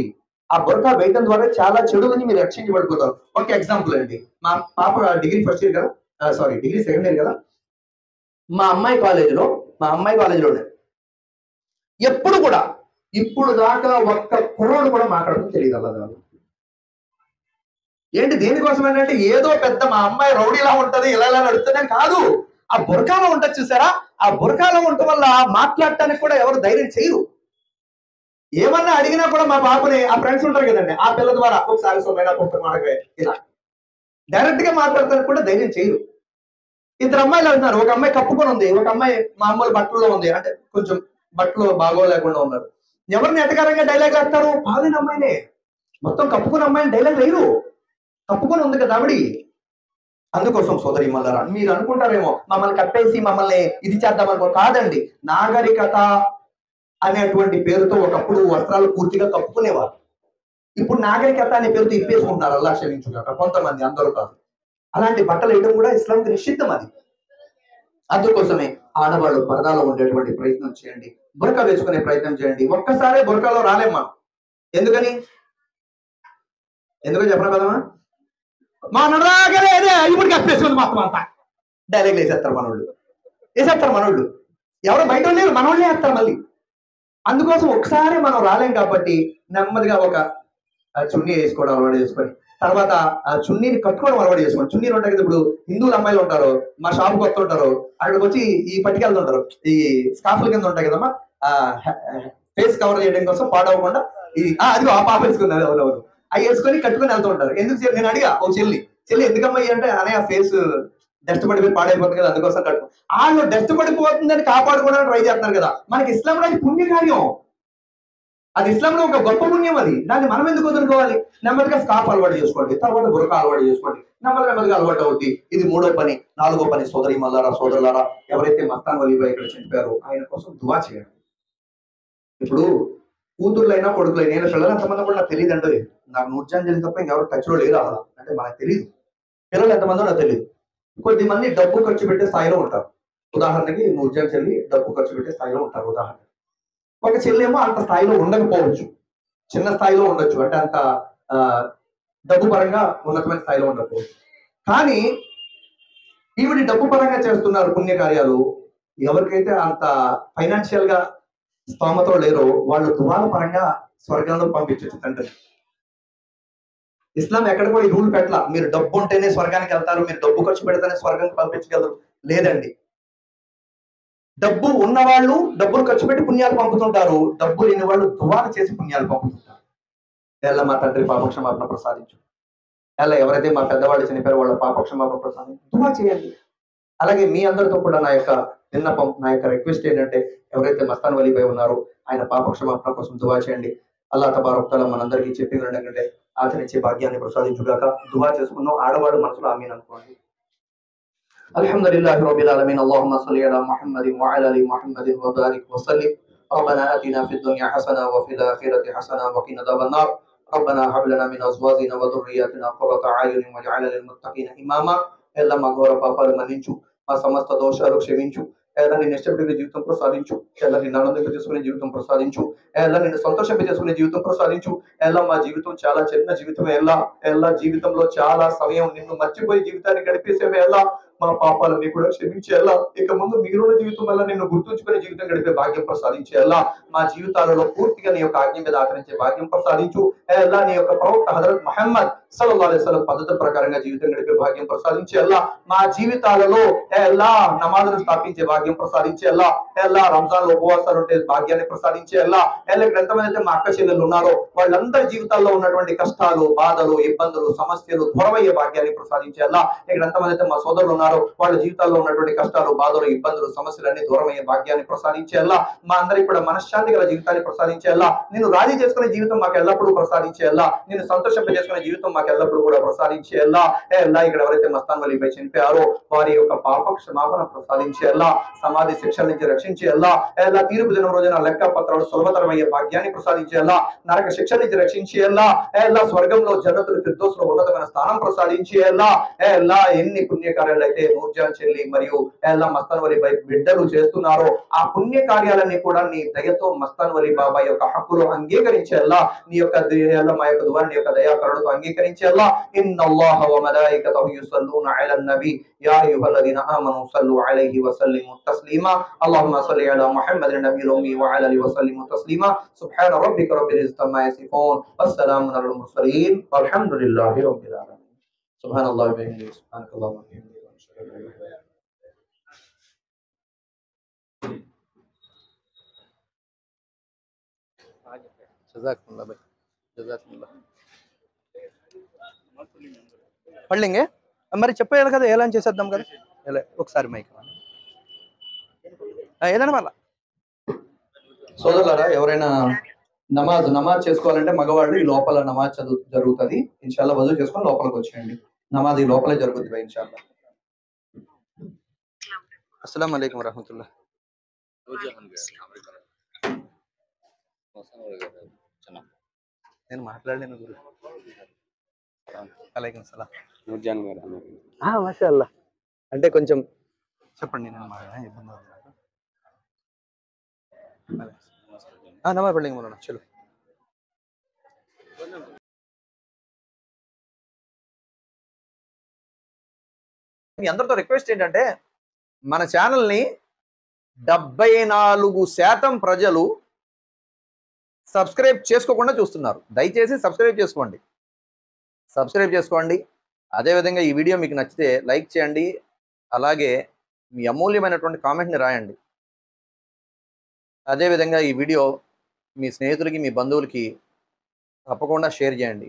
ఆ బురకా వేయడం ద్వారా చాలా చెడు నుంచి మీరు రక్షించబడిపోతారు. ఒక ఎగ్జాంపుల్ అండి, మా పాప డిగ్రీ ఫస్ట్ ఇయర్ కదా, డిగ్రీ సెకండ్ ఇయర్ కదా. మా అమ్మాయి కాలేజీలోనే ఎప్పుడు కూడా ఇప్పుడు దాకా ఒక్క కుర్రోడు కూడా మాట్లాడడం తెలియదు. అలా ఏంటి దేనికోసం ఏంటంటే ఏదో పెద్ద మా అమ్మాయి రౌడీలా ఉంటది, ఇలా నడుస్తుందని కాదు. ఆ బురకాలో ఉంటది చూసారా, ఆ బురకాలో ఉండటం వల్ల మాట్లాడటానికి కూడా ఎవరు ధైర్యం చేయరు. ఏమన్నా అడిగినా కూడా మా పాపని ఆ ఫ్రెండ్స్ ఉంటారు కదండి, ఆ పిల్ల ద్వారా ఒకసారి సొమ్మైనా మాడగా ఇలా డైరెక్ట్ గా మాట్లాడటానికి కూడా ధైర్యం చేయరు. ఇద్దరు అమ్మాయిలు అంటున్నారు, ఒక అమ్మాయి కప్పుకొని ఉంది, ఒక అమ్మాయి మామూలు బట్టల్లో ఉంది, అంటే కొంచెం బట్టలు బాగోలేకుండా ఉన్నారు. ఎవరిని ఎటకారంగా డైలాగ్ వేస్తారు? బాగాలేని అమ్మాయినే. మొత్తం కప్పుకుని అమ్మాయిని డైలాగ్ లేదు, కప్పుకొని ఉంది కదా ఆవిడి. అందుకోసం సోదరీమణులారా, మీరు అనుకుంటారేమో మమ్మల్ని కప్పేసి మమ్మల్ని ఇది చేద్దామనుకో. కాదండి, నాగరికత అనేటువంటి పేరుతో ఒకప్పుడు వస్త్రాలు పూర్తిగా కప్పుకునేవారు. ఇప్పుడు నాగరికత అనే పేరుతో ఇప్పేసుకుంటున్నారు. అల్లాహ్ క్షమించుగాక, కొంతమంది, అందరూ కాదు. అలాంటి బట్టలు వేయడం కూడా ఇస్లాంకి నిషిద్ధం అది. అందుకోసమే ఆడవాళ్ళు పరదాలో ఉండేటువంటి ప్రయత్నం చేయండి, బురకా వేసుకునే ప్రయత్నం చేయండి. ఒక్కసారే బురకాలో రాలేం మనం. ఎందుకని చెప్పడం కదమ్మా, మా నడరాగలేదే ఇప్పుడు కప్పేసుకుంది మొత్తం అంతా డైరెక్ట్ వేసేస్తారు మనోళ్ళు. ఎవరో బయట లేరు, మనోళ్ళే వేస్తారు మళ్ళీ. అందుకోసం ఒకసారి మనం రాలేం కాబట్టి నెమ్మదిగా ఒక చున్నీ వేసుకోవడం అలవాటు చేసుకొని, తర్వాత ఆ చున్నీని కట్టుకోవడం అలవాటు చేసుకోండి. చున్నీలు ఉంటాయి కదా, ఇప్పుడు హిందువుల అమ్మాయిలు ఉంటారు, మా షాప్కి వస్తుంటారు, అక్కడికి వచ్చి ఈ పట్టుకెళ్తుంటారు, ఈ స్కార్ఫ్ల కింద ఉంటాయి కదమ్మా, ఫేస్ కవర్ చేయడం కోసం పాడవకుండా అదిగో ఆ పాప వేసుకున్నారు ఎవరెవరు, అవి వేసుకొని కట్టుకొని వెళ్తూ ఉంటారు. ఎందుకు నేను అడిగా, ఓ చెల్లి ఎందుకమ్మా అంటే, అనే ఆ ఫేస్ డస్ట్ పడిపోయి పాడైపోతుంది కదా, అందుకోసం కట్టు. వాళ్ళు డస్ట్ పడిపోతుందని కాపాడుకోవడానికి ట్రై చేస్తున్నారు కదా. మనకి ఇస్లాంలో అది పుణ్యకార్యం, అది ఇస్లాంలో ఒక గొప్ప పుణ్యం. అది దాన్ని మనం ఎందుకు వదులుకోవాలి? నెమ్మదిగా స్కార్ఫ్ అలవాటు చేసుకోండి, తర్వాత బురకా అలవాటు చేసుకోండి, నెమ్మదిగా అలవాటు అవుద్ది. ఇది మూడో పని. నాలుగో పని సోదరీమణులారా, సోదరులారా, ఎవరైతే మస్తాన్ వలీ భాయ్ ఇక్కడ చనిపోయారో ఆయన కోసం దువా చేయండి. ఇప్పుడు కూతుర్లైనా కొడుకులైనా, నేను పిల్లలు ఎంతమంది కూడా నాకు తెలియదు అంటే, నాకు నూర్జాంజలి తప్ప ఇంకెవరు టచ్లో లేరు అలా, అంటే మనకు తెలియదు. పిల్లలు ఎంతమందో నాకు తెలియదు. కొద్దిమంది డబ్బు ఖర్చు పెట్టే స్థాయిలో ఉంటారు. ఉదాహరణకి నూర్జాన్ చెల్లి డబ్బు ఖర్చు పెట్టే స్థాయిలో ఉంటారు. ఉదాహరణ ఒక చెల్లేమో అంత స్థాయిలో ఉండకపోవచ్చు, చిన్న స్థాయిలో ఉండొచ్చు, అంటే అంత డబ్బు పరంగా ఉన్నతమైన స్థాయిలో ఉండకపోవచ్చు. కానీ ఈవిడి డబ్బు పరంగా చేస్తున్నారు పుణ్యకార్యాలు. ఎవరికైతే అంత ఫైనాన్షియల్ గా స్తోమతో లేరో వాళ్ళు దువాల పరంగా స్వర్గంలో పంపించచ్చు తండ్రి. ఇస్లాం ఎక్కడ కూడా ఈ రూల్ పెట్టలా, మీరు డబ్బు ఉంటేనే స్వర్గానికి వెళ్తారు, మీరు డబ్బు ఖర్చు పెడితేనే స్వర్గానికి పంపించగలరు. లేదండి, డబ్బు ఉన్నవాళ్ళు డబ్బులు ఖర్చు పెట్టి పుణ్యాలు పంపుతుంటారు, డబ్బు లేని వాళ్ళు దువాలు చేసి పుణ్యాలు పంపుతుంటారు. ఎలా మా తండ్రి పాపక్షమాపణ ప్రసాదించు, ఎలా ఎవరైతే మా పెద్దవాళ్ళు చనిపోయారో వాళ్ళ పాపక్షమాపణ ప్రసాదించు, దువా చేయండి. అలాగే మీ అందరితో కూడా నా యొక్క విన్నపం, నా యొక్క రిక్వెస్ట్ ఏంటంటే, ఎవరైతే మస్తాన్ వలీ భాయ్ ఉన్నారో ఆయన పాపక్షమాపణ కోసం దువా చేయండి. అల్లాహ్ తబారక్ తఆలా మనందరికీ చెప్పింది ఏంటంటే ఆచరించే భాగ్యాన్ని ప్రసాదించుగాక. దువా చేసుకున్నాం, ఆడవాళ్ళు మనసులో ఆమీన్ అనుకోండి. అల్హమ్దులిల్లాహి రబ్బిల్ ఆలమీన్. అల్లాహుమ్మా సల్లి అలా ముహమ్మదిన్ వ అలా ఆలి ముహమ్మదిన్ వ బారిక్ వ సల్లిం. రబ్బనా ఆతినా ఫిద్ దున్యా హసన వ ఫిల్ ఆఖిరతి హసన వ కినా అదాబన్నార్. ربنا هب لنا من ازواجنا وذرياتنا قرة اعين واجعلنا للمتقين اماما. ఎల్ల మా ఘోర పాపాలు మన్నించు, మా సమస్త దోషాలు క్షమించు. ఎలా నిన్ను ఇష్టపడే జీవితం ప్రసాదించు, ఎలా నిన్ను ఆనందింప చేసుకునే జీవితం ప్రసాదించు, ఎలా నిన్ను సంతోషింప చేసుకునే జీవితం ప్రసాదించు. ఎలా మా జీవితం చాలా చిన్న జీవితం, ఎలా ఎలా జీవితంలో చాలా సమయం నిన్ను మర్చిపోయి జీవితాన్ని గడిపేసేవి, ఎలా మా పాపాలని కూడా క్షమించేలా ఇక ముందు మిగిలిన జీవితం వల్ల నిన్ను గుర్తుంచుకునే జీవితం గడిపే భాగ్యం ప్రసాదించేలా మా జీవితాలలో పూర్తిగా నీ యొక్క ఆజ్ఞ మీద ఆచరించే భాగ్యం ప్రసాదించు. ఎలా నీ యొక్క ప్రవక్త హజరత్ ముహమ్మద్ సల్లల్లాహు అలైహి వసల్లం పద్ధతి ప్రకారంగా జీవితం గడిపే భాగ్యం ప్రసాదించేలా మా జీవితాలలో ఎలా నమాజును స్థాపించే భాగ్యం ప్రసాదించేలా, ఎలా రంజాన్ లో ఉపవాసాలు ఉంటే భాగ్యాన్ని ప్రసాదించేలా, ఎలా ఇక్కడ ఎంతమంది అయితే మా అక్క చెల్లెలు ఉన్నారో వాళ్ళందరి జీవితాల్లో ఉన్నటువంటి కష్టాలు, బాధలు, ఇబ్బందులు, సమస్యలు దూరమయ్యే భాగ్యాన్ని ప్రసాదించేలా, ఇక్కడ ఎంతమంది అయితే మా సోదరులు ఉన్నారో వాళ్ళ జీవితాల్లో ఉన్నటువంటి కష్టాలు, బాధలు, ఇబ్బందులు, సమస్యలన్నీ దూరమయ్యే భాగ్యాన్ని ప్రసాదించేలా, మా అందరికి కూడా మనశ్శాంతి గల జీవితాన్ని ప్రసాదించేలా, నిన్ను రాజీ చేసుకునే జీవితం మాకు ఎల్లప్పుడూ ప్రసాదించేలా, నిన్ను సంతోషంప చేసుకునే జీవితం మాకు ఎల్లప్పుడూ కూడా ప్రసాదించేలా, ఎలా ఇక్కడ ఎవరైతే మస్తాన్ వలీపై చనిపోయారో వారి యొక్క పాప క్షమాపణ ప్రసాదించేలా, సమాధి శిక్షల నుంచి రక్షించేలా, ఎలా తీర్పు దినం రోజున లెక్క పత్రాలు సులభతరమయ్యే భాగ్యాన్ని ప్రసాదించేలా, నరక శిక్షల నుంచి రక్షించేలా, ఎలా స్వర్గంలో జన్నతులు ఫిర్దౌస్లో ఉన్నతమైన స్థానం ప్రసాదించేలా, ఎలా ఎన్ని పుణ్యకార్యాలు అయితే నూర్జాన్ చెల్లి మరియు ఎలా మస్తాన్ వలీ బిడ్డలు చేస్తున్నారో ఆ పుణ్య కార్యాలన్నీ కూడా నీ దయతో మస్తాన్ వలీ బాబా యొక్క హక్కులు అంగీకరించేలా, నీ యొక్క మా యొక్క దువాని యొక్క దయాకరుణతో అంగీకరించేలా. ఇన్నల్లాహ వ మలాయికతహు యుసల్లూన అలన్ నబీ యా అయ్యుహల్లదీన ఆమను సల్లు అలైహి వసల్లిము తస్లీమా. అల్లాహుమ్మా సల్లి అలా ముహమ్మదిన్ నబియ్యిల్ ఉమ్మీ వ అలా ఆలిహి వసల్లిము తస్లీమా. సుబ్హాన రబ్బిక రబ్బిల్ ఇజ్జతి అమ్మా యసిఫూన్ వస్సలామున్ అలల్ ముర్సలీన్ వల్హమ్దులిల్లాహి రబ్బిల్ ఆలమీన్. సుబ్హానల్లాహి వ బిహమ్దిహి సుబ్హానకల్లాహుమ్మ వ బిహమ్దిక జజాకల్లాహ్ భాయ్, జజాకల్లాహ్. పళ్ళింగే మరి చెప్పేయాలి కదా, ఎలా చేసేద్దాం కదా. ఎలా ఒకసారి మైక్ ఏదైనా వాళ్ళ సోదరులారా, ఎవరైనా నమాజ్ చేసుకోవాలంటే మగవాళ్ళు ఈ లోపల నమాజ్ జరుగుతుంది. ఇన్షాల్లా వజూ చేసుకొని లోపలికి వచ్చేయండి. నమాజ్ ఈ లోపలే జరుగుతుంది భాయ్ ఇన్షాల్లా. అస్సలాము అలైకుం వరహమతుల్లాహ్. నేను మాట్లాడలేను గురు. అలైకుం సలాం. మాషాల్లా. అంటే కొంచెం చెప్పండి, నేను ఇబ్బంది నమా పడింగ్ మోనా చలో. మీ అందరితో రిక్వెస్ట్ ఏంటంటే మన ఛానల్ని 74% ప్రజలు సబ్స్క్రైబ్ చేసుకోకుండా చూస్తున్నారు. దయచేసి సబ్స్క్రైబ్ చేసుకోండి. అదేవిధంగా ఈ వీడియో మీకు నచ్చితే లైక్ చేయండి. అలాగే మీ అమూల్యమైనటువంటి కామెంట్ని రాయండి. అదేవిధంగా ఈ వీడియో మీ స్నేహితులకి, మీ బంధువులకి తప్పకుండా షేర్ చేయండి.